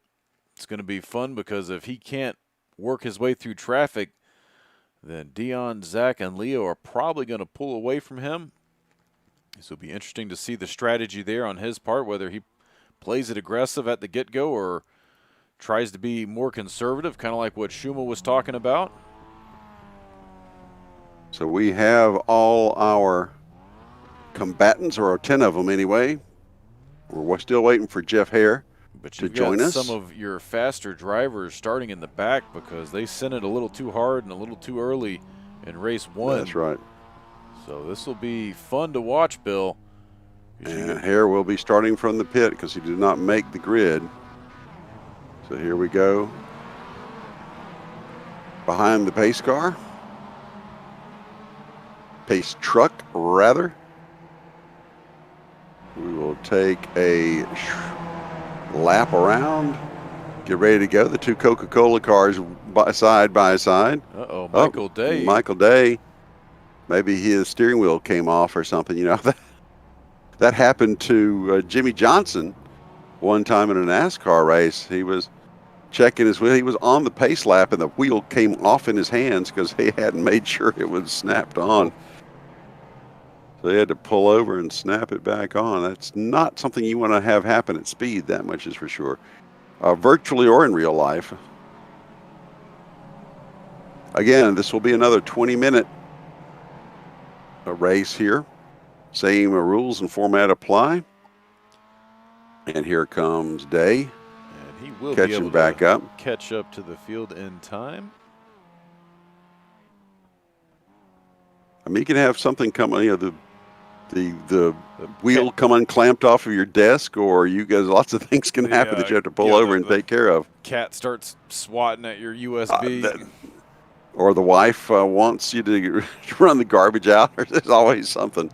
It's going to be fun because if he can't work his way through traffic, then Dion, Zach, and Leo are probably going to pull away from him. This will be interesting to see the strategy there on his part, whether he plays it aggressive at the get-go or tries to be more conservative, kind of like what Shuma was talking about. So we have all our combatants, or 10 of them anyway. We're still waiting for Jeff Hare to join us. Some of your faster drivers starting in the back because they sent it a little too hard and a little too early in race 1. That's right. So this will be fun to watch, Bill. And Hare will be starting from the pit because he did not make the grid. So here we go. Behind the pace car. Pace truck, rather. We will take a lap around. Get ready to go. The 2 Coca-Cola cars side by side. Uh-oh, Michael Day. Michael Day. Maybe his steering wheel came off or something. You know, that happened to Jimmy Johnson one time in a NASCAR race. He was checking his wheel. He was on the pace lap, and the wheel came off in his hands because he hadn't made sure it was snapped on. So they had to pull over and snap it back on. That's not something you want to have happen at speed, that much is for sure. Virtually or in real life. Again, this will be another 20-minute race here. Same rules and format apply. And here comes Day. And he will catching be able back to up. catch up to the field in time. I mean, you can have something come, you know, the wheel come unclamped off of your desk, or you guys, lots of things can happen that you have to pull over and take care of. Cat starts swatting at your USB. Or the wife wants you to run the garbage out. There's always something.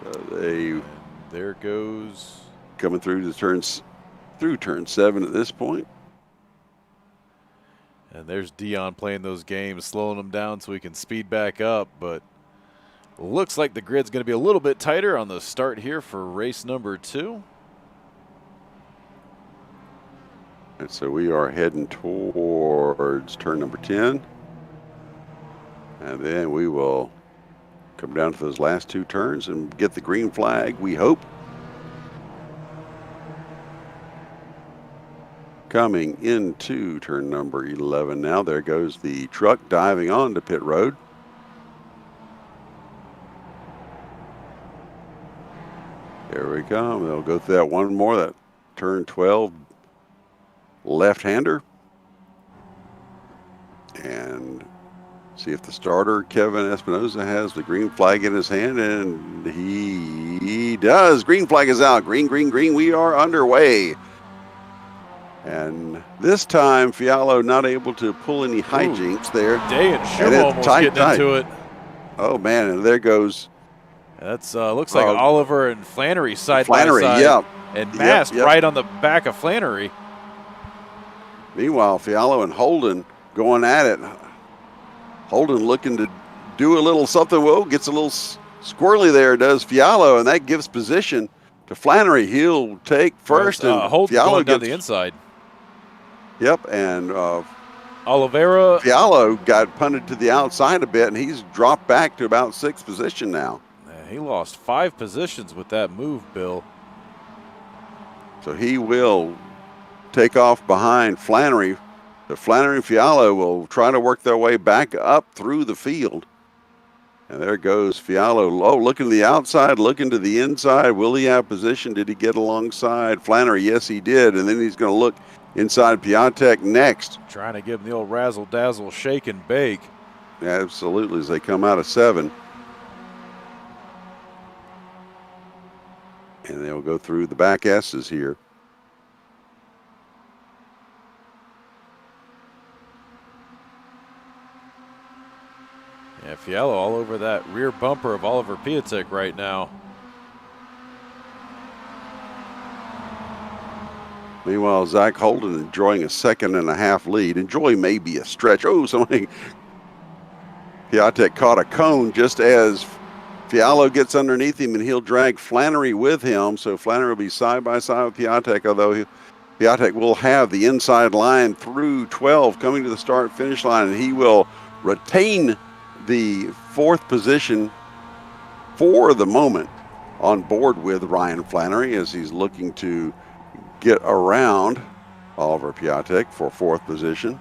So there goes coming through turn 7 at this point. And there's Dion playing those games, slowing them down so he can speed back up. But Looks like the grid's going to be a little bit tighter on the start here for race number 2. And so we are heading towards turn number 10. And then we will come down to those last 2 turns and get the green flag, we hope. Coming into turn number 11 now. There goes the truck diving onto pit road. Here we come. They'll go through that one more, that turn 12 left-hander. And see if the starter, Kevin Espinoza, has the green flag in his hand, and he does. Green flag is out. Green, green, green. We are underway. And this time, Fialo not able to pull any hijinks there. Day and Schum almost getting into it. Oh, man, and there goes. That's looks like Oliver and Flannery side by side. Yeah. And Mast right on the back of Flannery. Meanwhile, Fialo and Holden going at it. Holden looking to do a little something. Whoa, gets a little squirrely there, does Fialo, and that gives position to Flannery. He'll take first, and Holden Fialo going down the inside. Yep, and Oliveira. Fialo got punted to the outside a bit, and he's dropped back to about 6th position now. He lost 5 positions with that move, Bill. So he will take off behind Flannery. So Flannery and Fialo will try to work their way back up through the field. And there goes Fialo. Oh, looking to the outside, looking to the inside. Will he have position? Did he get alongside Flannery? Yes, he did. And then he's going to look inside Piatek next. Trying to give him the old razzle-dazzle shake and bake. Absolutely, as they come out of 7. And they'll go through the back S's here. Yeah, Fialo all over that rear bumper of Oliver Piatek right now. Meanwhile, Zach Holden enjoying a 2.5 lead. Enjoy may be a stretch. Oh, somebody. Piatek caught a cone just as Fialo gets underneath him, and he'll drag Flannery with him. So Flannery will be side by side with Piatek, although Piatek will have the inside line through 12 coming to the start-finish line, and he will retain the 4th position for the moment on board with Ryan Flannery as he's looking to get around Oliver Piatek for 4th position.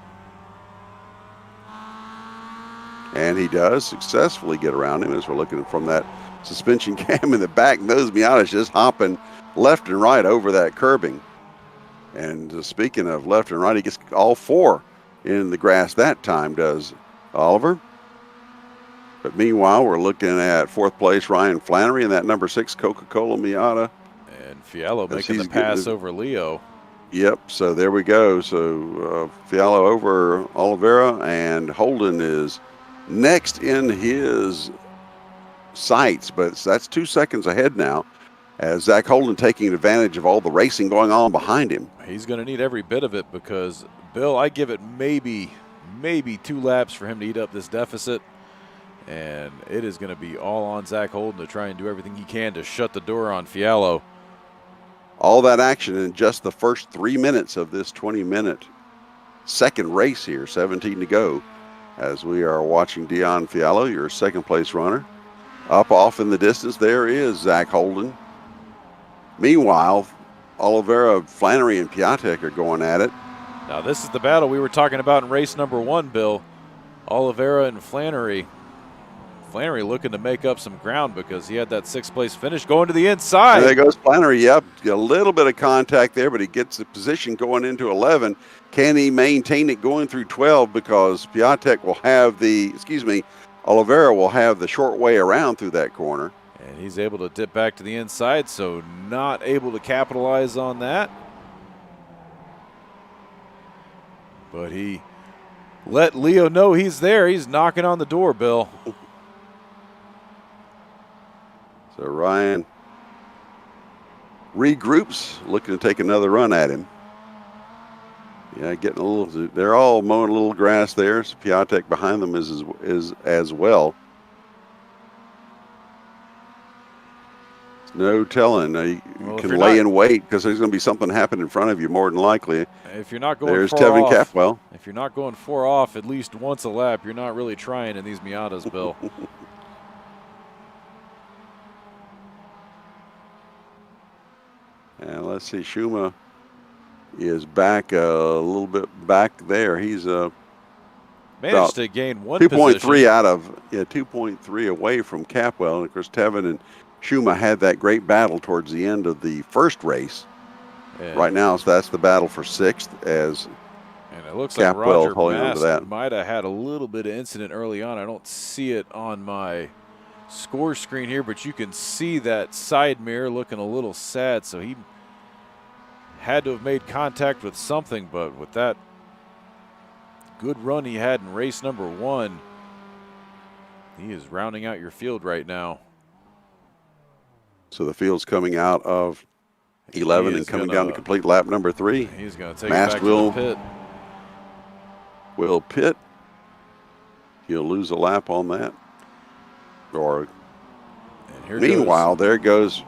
And he does successfully get around him as we're looking from that suspension cam in the back. And those Miatas just hopping left and right over that curbing. And speaking of left and right, he gets all 4 in the grass that time, does Oliver. But meanwhile, we're looking at 4th place Ryan Flannery and that number 6 Coca-Cola Miata. And Fialo making the pass over Leo. Yep, so there we go. So Fialo over Oliveira, and Holden is next in his sights, but that's 2 seconds ahead now as Zach Holden taking advantage of all the racing going on behind him. He's going to need every bit of it because, Bill, I give it maybe 2 laps for him to eat up this deficit, and it is going to be all on Zach Holden to try and do everything he can to shut the door on Fialo. All that action in just the first 3 minutes of this 20-minute second race here, 17 to go. As we are watching Dion Fialo, your 2nd place runner. Up off in the distance, there is Zach Holden. Meanwhile, Oliveira, Flannery, and Piatek are going at it. Now this is the battle we were talking about in race number 1, Bill. Oliveira and Flannery. Flannery looking to make up some ground because he had that 6th place finish going to the inside. And there goes Flannery. Yep, a little bit of contact there, but he gets the position going into 11. Can he maintain it going through 12? Because Piatek will have Oliveira will have the short way around through that corner. And he's able to dip back to the inside, so not able to capitalize on that. But he let Leo know he's there. He's knocking on the door, Bill. So Ryan regroups, looking to take another run at him. Yeah, getting a little. They're all mowing a little grass there. So Piatek behind them is as well. No telling. You Well, if can you're lay not- in wait because there's going to be something happen in front of you more than likely. If you're not going There's far Tevin off, Capwell. if you're not going 4 off at least once a lap, you're not really trying in these Miatas, Bill. And let's see, Schuma is back a little bit back there. He's Managed to gain 1 2.3 position. out of 2.3 away from Capwell. And of course, Tevin and Schuma had that great battle towards the end of the first race. And, Right now, so that's the battle for 6th as and it looks Capwell like Roger holding on to that. Mast might have had a little bit of incident early on. I don't see it on my score screen here, but you can see that side mirror looking a little sad. So he had to have made contact with something, but with that good run he had in race number 1, he is rounding out your field right now. So the field's coming out of 11 and coming down to complete lap number 3. He's going to take Mast it back to the pit. Will pit. He'll lose a lap on that. Or And here meanwhile, there goes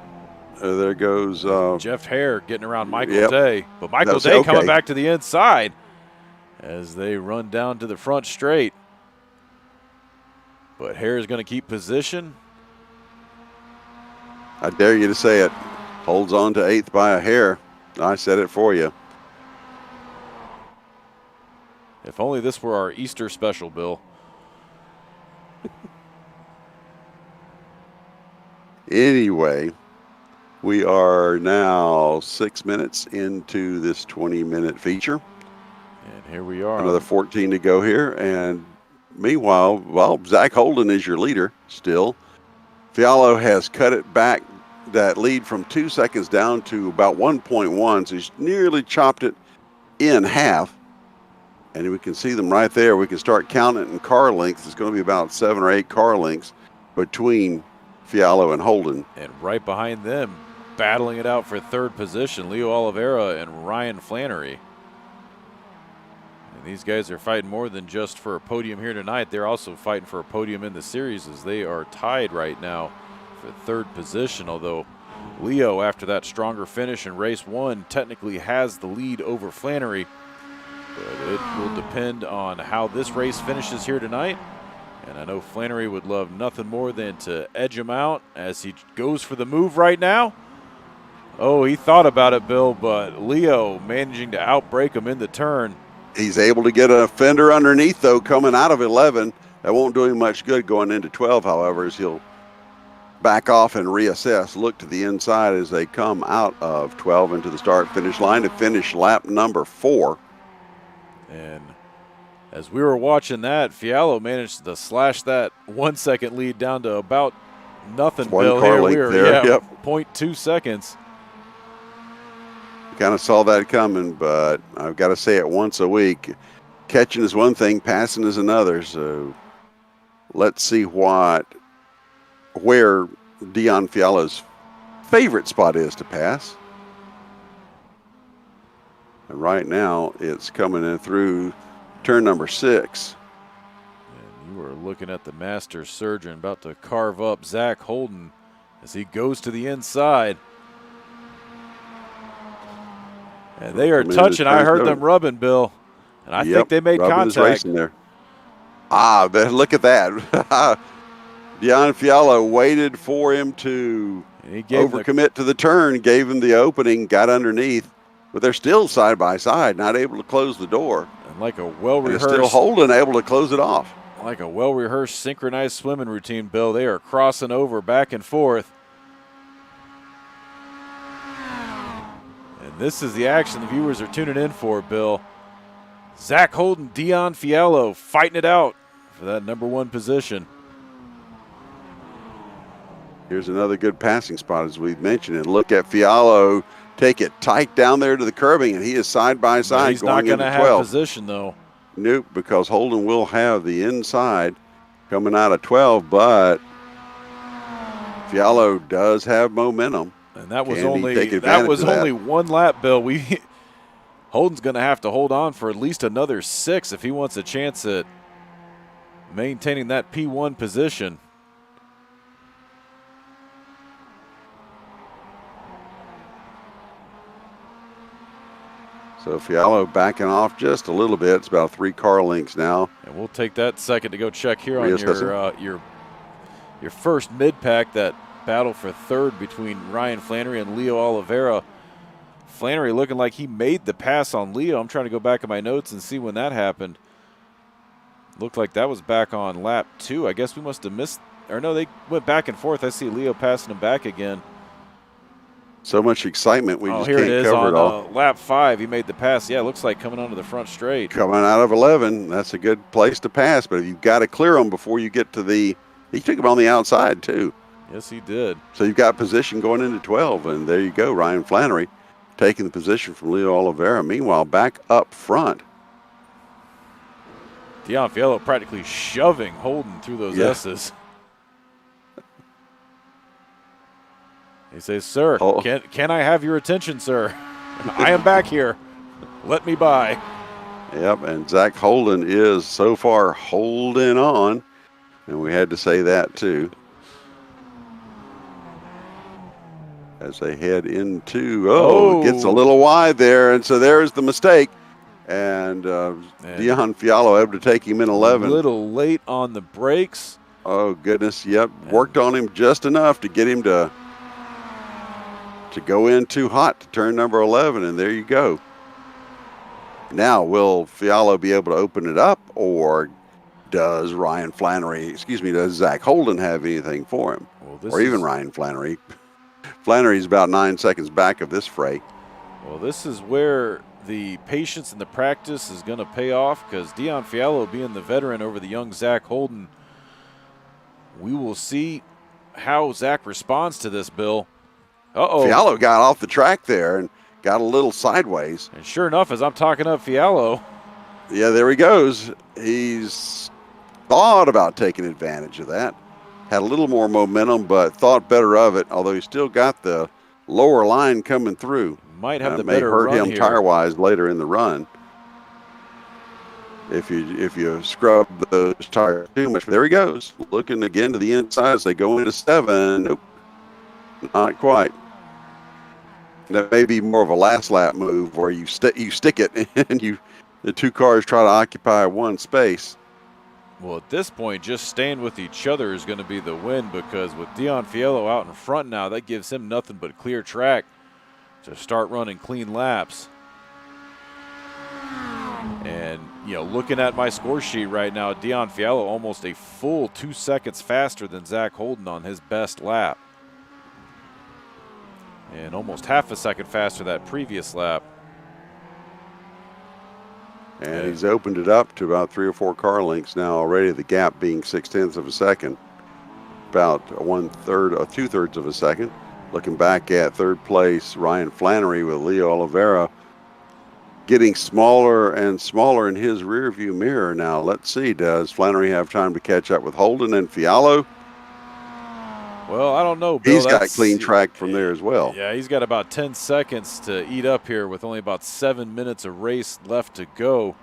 Jeff Hare getting around Michael Yep. Day. But Michael That's Day okay. coming back to the inside as they run down to the front straight. But Hare is going to keep position. I dare you to say it. Holds on to 8th by a hair. I said it for you. If only this were our Easter special, Bill. Anyway, we are now 6 minutes into this 20-minute feature. And here we are. Another 14 to go here. And meanwhile, well, Zach Holden is your leader still. Fiallo has cut it back, that lead from 2 seconds down to about 1.1. So he's nearly chopped it in half. And we can see them right there. We can start counting it in car lengths. It's going to be about 7 or 8 car lengths between Fiallo and Holden. And right behind them, battling it out for 3rd position, Leo Oliveira and Ryan Flannery. And these guys are fighting more than just for a podium here tonight. They're also fighting for a podium in the series as they are tied right now for 3rd position, although Leo, after that stronger finish in race 1, technically has the lead over Flannery. But it will depend on how this race finishes here tonight. And I know Flannery would love nothing more than to edge him out as he goes for the move right now. Oh, he thought about it, Bill, but Leo managing to outbrake him in the turn. He's able to get a fender underneath, though, coming out of 11. That won't do him much good going into 12, however, as he'll back off and reassess. Look to the inside as they come out of 12 into the start-finish line to finish lap number 4. And as we were watching that, Fiallo managed to slash that 1 second lead down to about nothing, One Bill. car Here length we are, there, yep. 0.2 seconds. Kind of saw that coming, but I've got to say it once a week. Catching is one thing, passing is another. So let's see where Dion Fiallo's favorite spot is to pass. And right now, it's coming in through turn number 6. And you are looking at the master surgeon about to carve up Zach Holden as he goes to the inside. And they are touching. I heard them rubbing, Bill. And I think they made contact. There. Look at that. Dion Fiallo waited for him to overcommit to the turn, gave him the opening, got underneath. But they're still side by side, not able to close the door. And like a well-rehearsed, still Holden able to close it off. Like a well-rehearsed synchronized swimming routine, Bill. They are crossing over back and forth. And this is the action the viewers are tuning in for, Bill. Zach Holden, Dion Fiallo fighting it out for that number 1 position. Here's another good passing spot, as we've mentioned. And look at Fiallo take it tight down there to the curbing, and he is side by side. He's not going to have position, though. Nope, because Holden will have the inside coming out of 12, but Fiallo does have momentum. And that was only 1 lap, Bill. Holden's going to have to hold on for at least another 6 if he wants a chance at maintaining that P1 position. So Fialo backing off just a little bit. It's about 3 car lengths now. And we'll take that second to go check here on Reassessing. your first mid-pack, that battle for third between Ryan Flannery and Leo Oliveira. Flannery looking like he made the pass on Leo. I'm trying to go back in my notes and see when that happened. Looked like that was back on lap 2. I guess we must have missed, or no, they went back and forth. I see Leo passing him back again. So much excitement, we just here can't it is cover on it all. lap 5. He made the pass. Yeah, it looks like coming onto the front straight. Coming out of 11, that's a good place to pass, but you've got to clear them before you get to the. He took him on the outside too. Yes, he did. So you've got position going into 12, and there you go, Ryan Flannery taking the position from Leo Oliveira. Meanwhile, back up front, Dion Fialo practically shoving Holden through those S's. He says, "Sir, can I have your attention, sir? I am back here. Let me by." Yep, and Zach Holden is so far holding on, and we had to say that too. As they head into, gets a little wide there, and so there's the mistake. And Dion Fialo able to take him in 11. A little late on the brakes. Oh, goodness, yep. Worked on him just enough to get him to go in too hot to turn number 11, and there you go. Now, will Fialo be able to open it up, or does Zach Holden have anything for him? Or even Ryan Flannery? Flannery's about 9 seconds back of this fray. Well, this is where the patience and the practice is going to pay off, because Dion Fialo being the veteran over the young Zach Holden, we will see how Zach responds to this, Bill. Fialo got off the track there and got a little sideways. And sure enough, as I'm talking up Fialo. Yeah, there he goes. He's thought about taking advantage of that. Had a little more momentum, but thought better of it, although he still got the lower line coming through. Might have the better run here. May hurt him tire-wise later in the run. If you scrub those tires too much. But there he goes, looking again to the inside as they go into 7. Nope, not quite. That may be more of a last lap move where you stick it and the 2 cars try to occupy one space. Well, at this point, just staying with each other is going to be the win, because with Dion Fialo out in front now, that gives him nothing but clear track to start running clean laps. And, looking at my score sheet right now, Dion Fialo almost a full 2 seconds faster than Zach Holden on his best lap. And almost half a second faster that previous lap. And he's opened it up to about 3 or 4 car lengths now already, the gap being 0.6 of a second. About 2/3 of a second. Looking back at third place, Ryan Flannery with Leo Oliveira getting smaller and smaller in his rearview mirror now. Let's see, does Flannery have time to catch up with Holden and Fialo? Well, I don't know, Bill. He's got clean track from there as well. Yeah, he's got about 10 seconds to eat up here with only about 7 minutes of race left to go.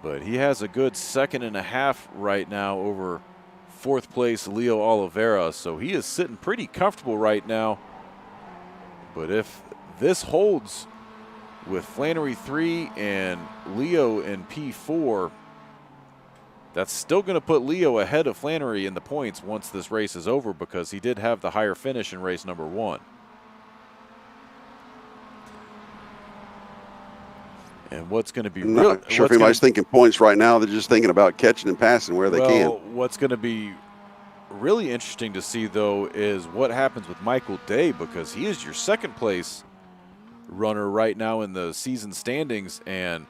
But he has a good 1.5 seconds right now over 4th place Leo Oliveira. So he is sitting pretty comfortable right now. But if this holds with Flannery 3 and Leo in P4, that's still going to put Leo ahead of Flannery in the points once this race is over, because he did have the higher finish in race number 1. And what's going to be not sure if anybody's thinking points right now. They're just thinking about catching and passing where they can. What's going to be really interesting to see, though, is what happens with Michael Day, because he is your 2nd place runner right now in the season standings, and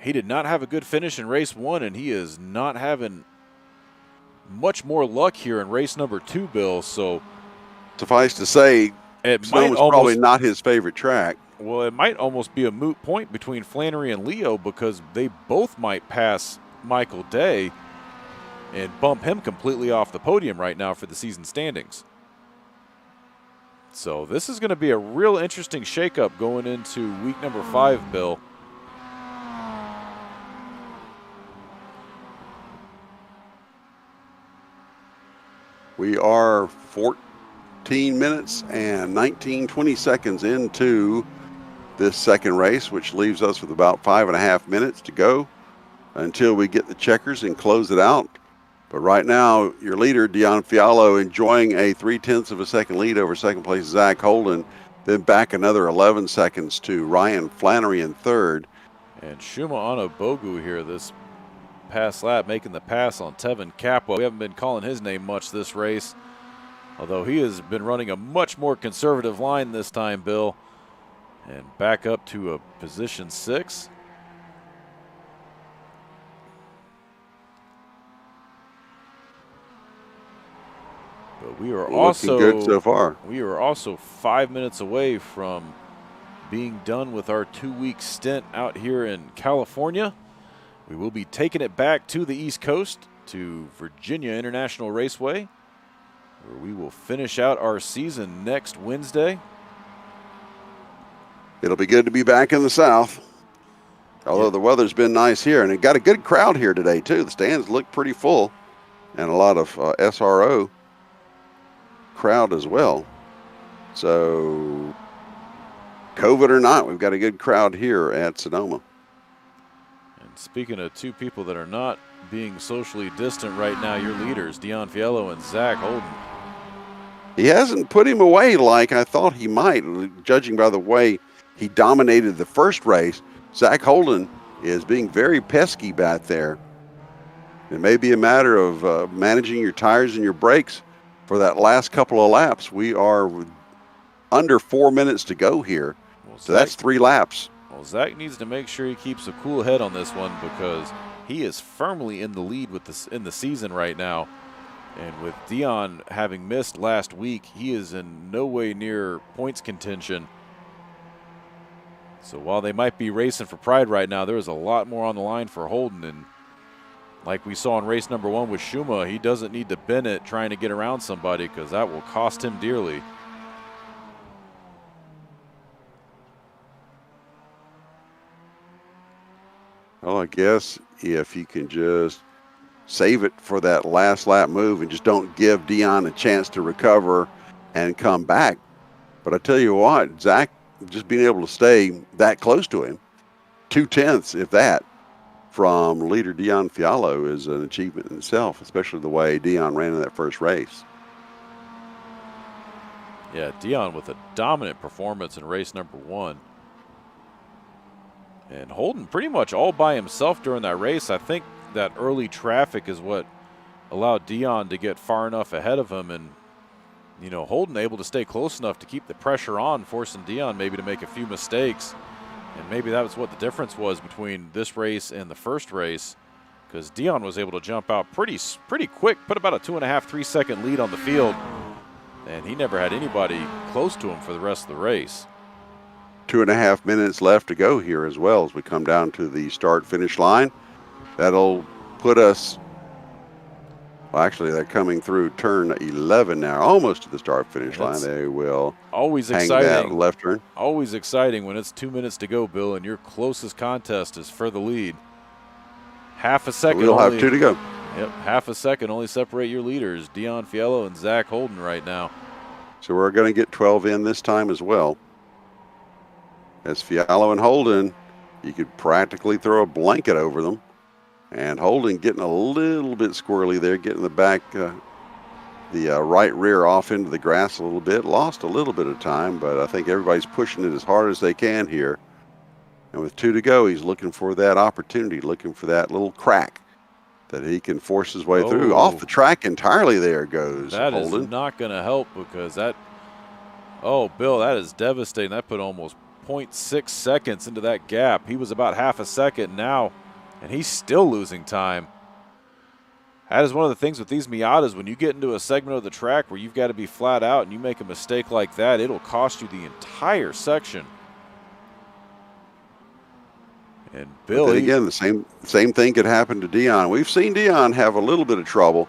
he did not have a good finish in race 1, and he is not having much more luck here in race number 2, Bill. So suffice to say, Sonoma's probably not his favorite track. Well, it might almost be a moot point between Flannery and Leo, because they both might pass Michael Day and bump him completely off the podium right now for the season standings. So this is going to be a real interesting shakeup going into week number 5, Bill. We are 14 minutes and 20 seconds into this second race, which leaves us with about 5.5 minutes to go until we get the checkers and close it out. But right now, your leader, Dion Fiallo, enjoying a 0.3 of a second lead over second place Zach Holden, then back another 11 seconds to Ryan Flannery in third. And Shuma Bogu here this past lap, making the pass on Tevin Capwell. We haven't been calling his name much this race, although he has been running a much more conservative line this time, Bill. And back up to a position 6. But we are also looking good so far. We are also 5 minutes away from being done with our 2-week stint out here in California. We will be taking it back to the East Coast to Virginia International Raceway, where we will finish out our season next Wednesday. It'll be good to be back in the South. Although the weather's been nice here, and it got a good crowd here today too. The stands look pretty full, and a lot of SRO crowd as well. So, COVID or not, we've got a good crowd here at Sonoma. And speaking of two people that are not being socially distant right now, your leaders, Dion Fiallo and Zach Holden. He hasn't put him away like I thought he might, judging by the way he dominated the first race. Zach Holden is being very pesky back there. It may be a matter of managing your tires and your brakes for that last couple of laps. We are under 4 minutes to go here, so that's 3 laps. Well, Zach needs to make sure he keeps a cool head on this one, because he is firmly in the lead with this in the season right now. And with Dion having missed last week, he is in no way near points contention. So while they might be racing for pride right now, there is a lot more on the line for Holden. And like we saw in race number 1 with Shuma, he doesn't need to bend it trying to get around somebody, because that will cost him dearly. Well, I guess if you can just save it for that last lap move and just don't give Dion a chance to recover and come back. But I tell you what, Zach, just being able to stay that close to him, 0.2, if that, from leader Dion Fiallo is an achievement in itself, especially the way Dion ran in that first race. Yeah, Dion with a dominant performance in race number 1. And Holden pretty much all by himself during that race. I think that early traffic is what allowed Dion to get far enough ahead of him, and you know, Holden able to stay close enough to keep the pressure on, forcing Dion maybe to make a few mistakes. And maybe that was what the difference was between this race and the first race, because Dion was able to jump out pretty quick, put about a 2.5-3 second lead on the field, and he never had anybody close to him for the rest of the race. 2.5 minutes left to go here as well as we come down to the start-finish line. That'll put us, well, actually, they're coming through turn 11 now, almost to the start-finish line. They will always hang exciting. that left turn. Always exciting when it's 2 minutes to go, Bill, and your closest contest is for the lead. Half a second. We'll have 2 to go. Yep, half a second only separate your leaders, Dion Fiallo and Zach Holden right now. So we're going to get 12 in this time as well. As Fiallo and Holden, you could practically throw a blanket over them. And Holden getting a little bit squirrely there, getting the back, the right rear off into the grass a little bit. Lost a little bit of time, but I think everybody's pushing it as hard as they can here. And with 2 to go, he's looking for that opportunity, looking for that little crack that he can force his way through. Off the track entirely there goes That Holden. is not going to help, because that, oh, Bill, that is devastating. That put almost 0.6 seconds into that gap. He was about half a second now, and he's still losing time. That is one of the things with these Miatas. When you get into a segment of the track where you've got to be flat out and you make a mistake like that, it'll cost you the entire section. And Bill, again, the same thing could happen to Dion. We've seen Dion have a little bit of trouble.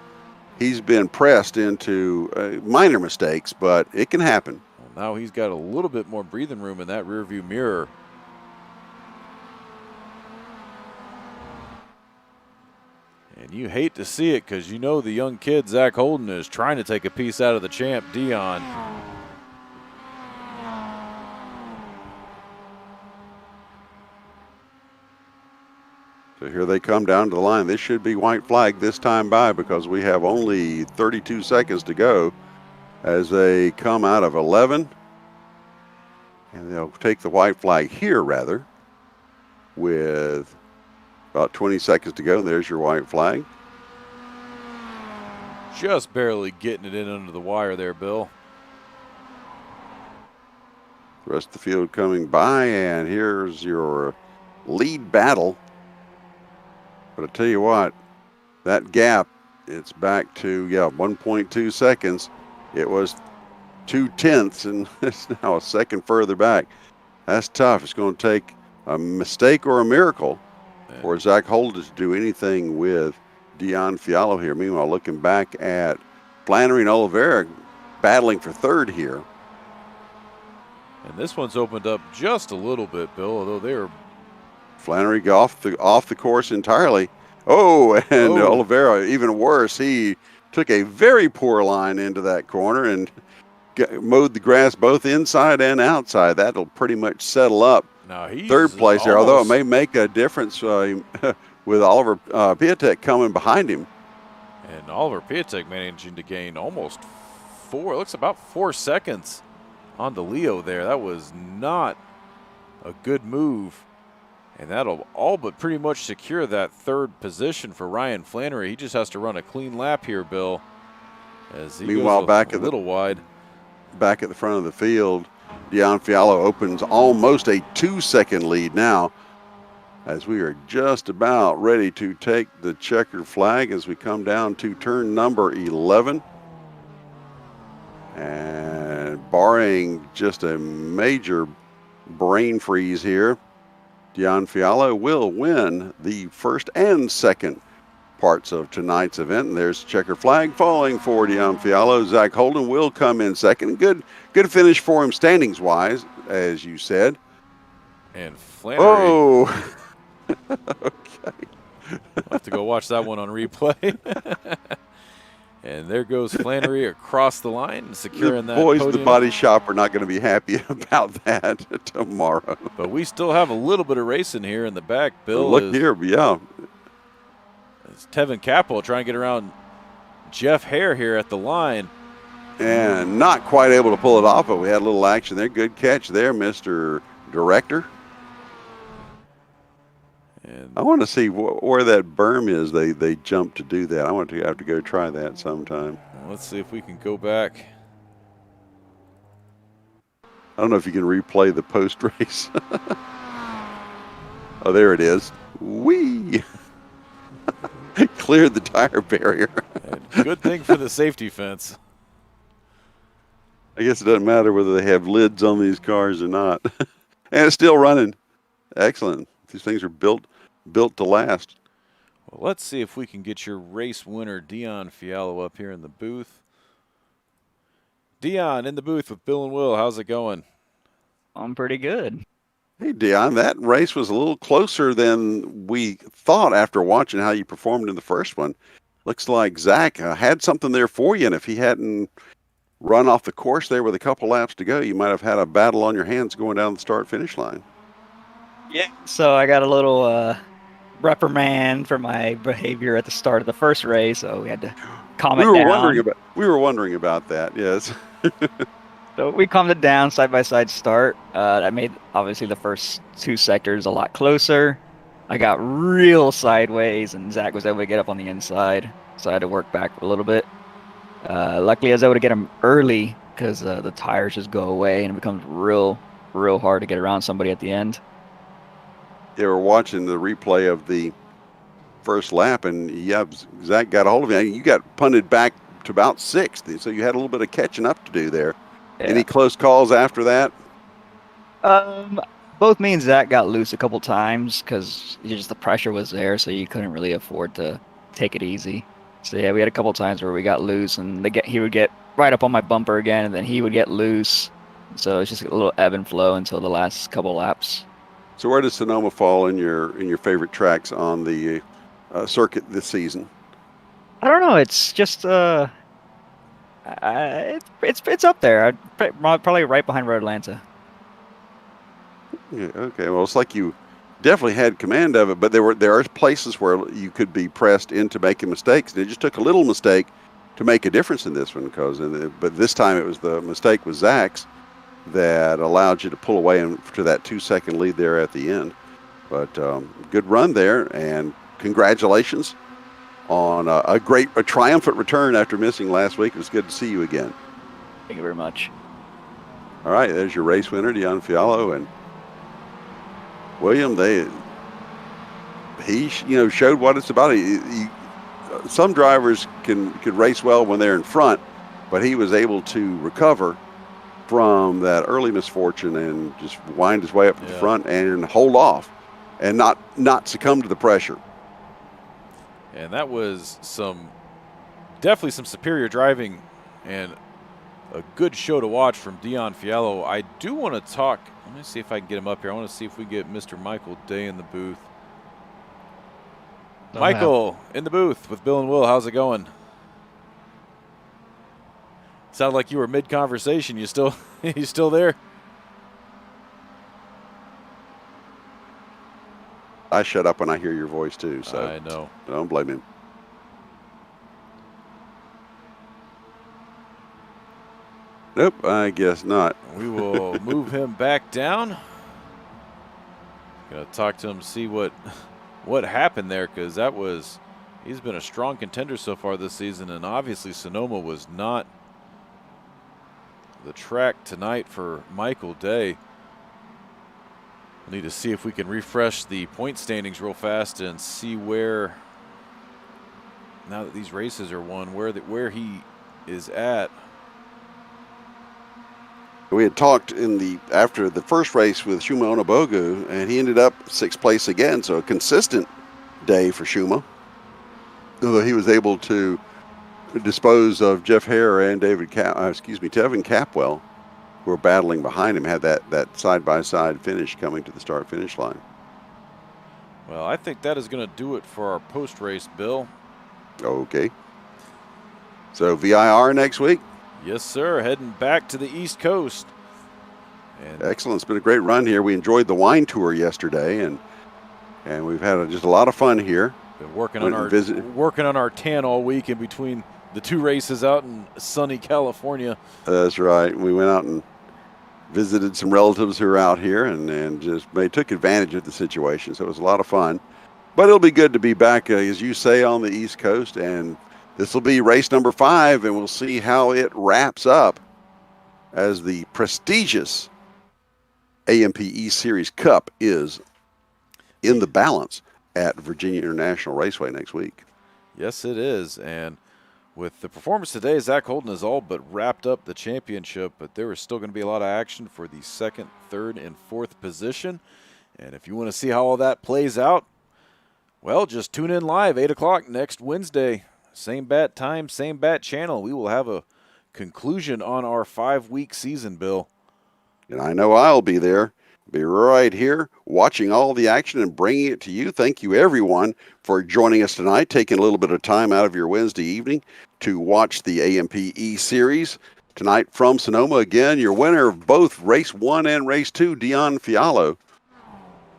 He's been pressed into minor mistakes, but it can happen. Well, now he's got a little bit more breathing room in that rearview mirror. And you hate to see it, because you know the young kid, Zach Holden, is trying to take a piece out of the champ, Dion. So here they come down to the line. This should be white flag this time by because we have only 32 seconds to go as they come out of 11. And they'll take the white flag here, rather, with about 20 seconds to go. There's your white flag. Just barely getting it in under the wire there, Bill. The rest of the field coming by, and here's your lead battle. But I tell you what, that gap, it's back to, 1.2 seconds. It was 0.2, and it's now a second further back. That's tough. It's going to take a mistake or a miracle for Zach Holden to do anything with Dion Fiallo here. Meanwhile, looking back at Flannery and Oliveira battling for third here. And this one's opened up just a little bit, Bill, although they're... Flannery got off the course entirely. And Oliveira, even worse, he took a very poor line into that corner and mowed the grass both inside and outside. That'll pretty much settle up third place there, although it may make a difference with Oliver Piatek coming behind him. And Oliver Piatek managing to gain almost about 4 seconds on the Leo there. That was not a good move. And that'll all but pretty much secure that third position for Ryan Flannery. He just has to run a clean lap here, Bill. As he Meanwhile, goes a little wide. Back at the front of the field, Dion Fiallo opens almost a 2-second lead now, as we are just about ready to take the checkered flag as we come down to turn number 11. And barring just a major brain freeze here, Dion Fiallo will win the first and second parts of tonight's event. And there's checker flag falling for Dion Fiallo. Zach Holden will come in second. Good finish for him standings wise, as you said. And Flannery. Oh, okay. I'll have to go watch that one on replay. And there goes Flannery across the line, securing that boys podium. at the body shop are not going to be happy about that tomorrow. But we still have a little bit of racing here in the back. Bill, look here, yeah. It's Tevin Capel trying to get around Jeff Hare here at the line. And not quite able to pull it off, but we had a little action there. Good catch there, Mr. Director. And I want to see where that berm is. They jumped to do that. I want to have to go try that sometime. Let's see if we can go back. I don't know if you can replay the post race. Oh, there it is. Whee! Cleared the tire barrier. Good thing for the safety fence. I guess it doesn't matter whether they have lids on these cars or not. And it's still running. Excellent. These things are built to last. Well, let's see if we can get your race winner, Dion Fiallo, up here in the booth. Dion, in the booth with Bill and Will. How's it going? I'm pretty good. Hey, Dion, that race was a little closer than we thought after watching how you performed in the first one. Looks like Zach had something there for you, and if he hadn't run off the course there with a couple laps to go, you might have had a battle on your hands going down the start-finish line. Yeah. So I got a little reprimand for my behavior at the start of the first race, so we had to calm it down. We were wondering about that, yes. So we calmed it down, side-by-side start. That made, obviously, the first two sectors a lot closer. I got real sideways, and Zach was able to get up on the inside, so I had to work back a little bit. Luckily, I was able to get him early because the tires just go away, and it becomes real hard to get around somebody at the end. They were watching the replay of the first lap, and Zach got a hold of you. You got punted back to about sixth, so you had a little bit of catching up to do there. Yeah. Any close calls after that? Both me and Zach got loose a couple times because just the pressure was there, so you couldn't really afford to take it easy. So yeah, we had a couple times where we got loose, and he would get right up on my bumper again, and then he would get loose. So it's just a little ebb and flow until the last couple laps. So where does Sonoma fall in your favorite tracks on the circuit this season? I don't know. It's just it's up there. Probably right behind Road Atlanta. Yeah, okay. Well, it's like you definitely had command of it, but there are places where you could be pressed into making mistakes, and it just took a little mistake to make a difference in this one. But this time it was the mistake with Zach's that allowed you to pull away to that 2-second lead there at the end. But good run there, and congratulations on a triumphant return after missing last week. It was good to see you again. Thank you very much. All right, there's your race winner, Dion Fiallo, and William. He showed what it's about. Some drivers could race well when they're in front, but he was able to recover from that early misfortune and just wind his way up to the front and hold off and not succumb to the pressure. And that was definitely some superior driving and a good show to watch from Dion Fiallo. I do want to talk. Let me see if I can get him up here. I want to see if we get Mr. Michael Day in the booth. Michael, in the booth with Bill and Will. How's it going? Sounded like you were mid-conversation. You still there? I shut up when I hear your voice too, so I know. Don't blame him. Nope, I guess not. We will move him back down. Gonna talk to him, see what happened there, because he's been a strong contender so far this season, and obviously Sonoma was not the track tonight for Michael Day. We'll need to see if we can refresh the point standings real fast and see where, now that these races are won, where he is at. We had talked after the first race with Shuma Onobogu, and he ended up 6th place again, so a consistent day for Shuma. Although he was able to dispose of Jeff Hare and Tevin Capwell, who were battling behind him, had that side-by-side finish coming to the start-finish line. Well, I think that is going to do it for our post-race, Bill. Okay. So VIR next week? Yes, sir. Heading back to the East Coast. Excellent. It's been a great run here. We enjoyed the wine tour yesterday, and we've had just a lot of fun here. Been working on our tan all week in between the 2 races out in sunny California. That's right. We went out and visited some relatives who are out here and just took advantage of the situation. So it was a lot of fun. But it'll be good to be back, as you say, on the East Coast. And this will be race number 5, and we'll see how it wraps up as the prestigious AMP eSeries Cup is in the balance at Virginia International Raceway next week. Yes, it is. And with the performance today, Zach Holden has all but wrapped up the championship, but there is still going to be a lot of action for the 2nd, 3rd, and 4th position. And if you want to see how all that plays out, well, just tune in live, 8 o'clock next Wednesday. Same bat time, same bat channel. We will have a conclusion on our 5-week season, Bill. And I know I'll be there. Be right here watching all the action and bringing it to you. Thank you, everyone, for joining us tonight, taking a little bit of time out of your Wednesday evening to watch the AMP eSeries. Tonight from Sonoma, again, your winner of both Race 1 and Race 2, Dion Fiallo,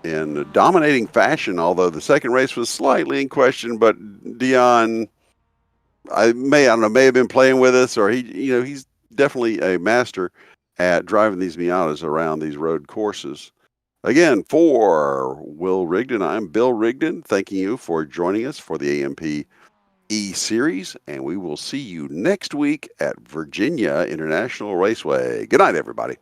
in dominating fashion, although the second race was slightly in question, but Dion, may have been playing with us, or he's definitely a master at driving these Miatas around these road courses. Again, for Will Rigdon, I'm Bill Rigdon, thanking you for joining us for the AMP eSeries, and we will see you next week at Virginia International Raceway. Good night, everybody.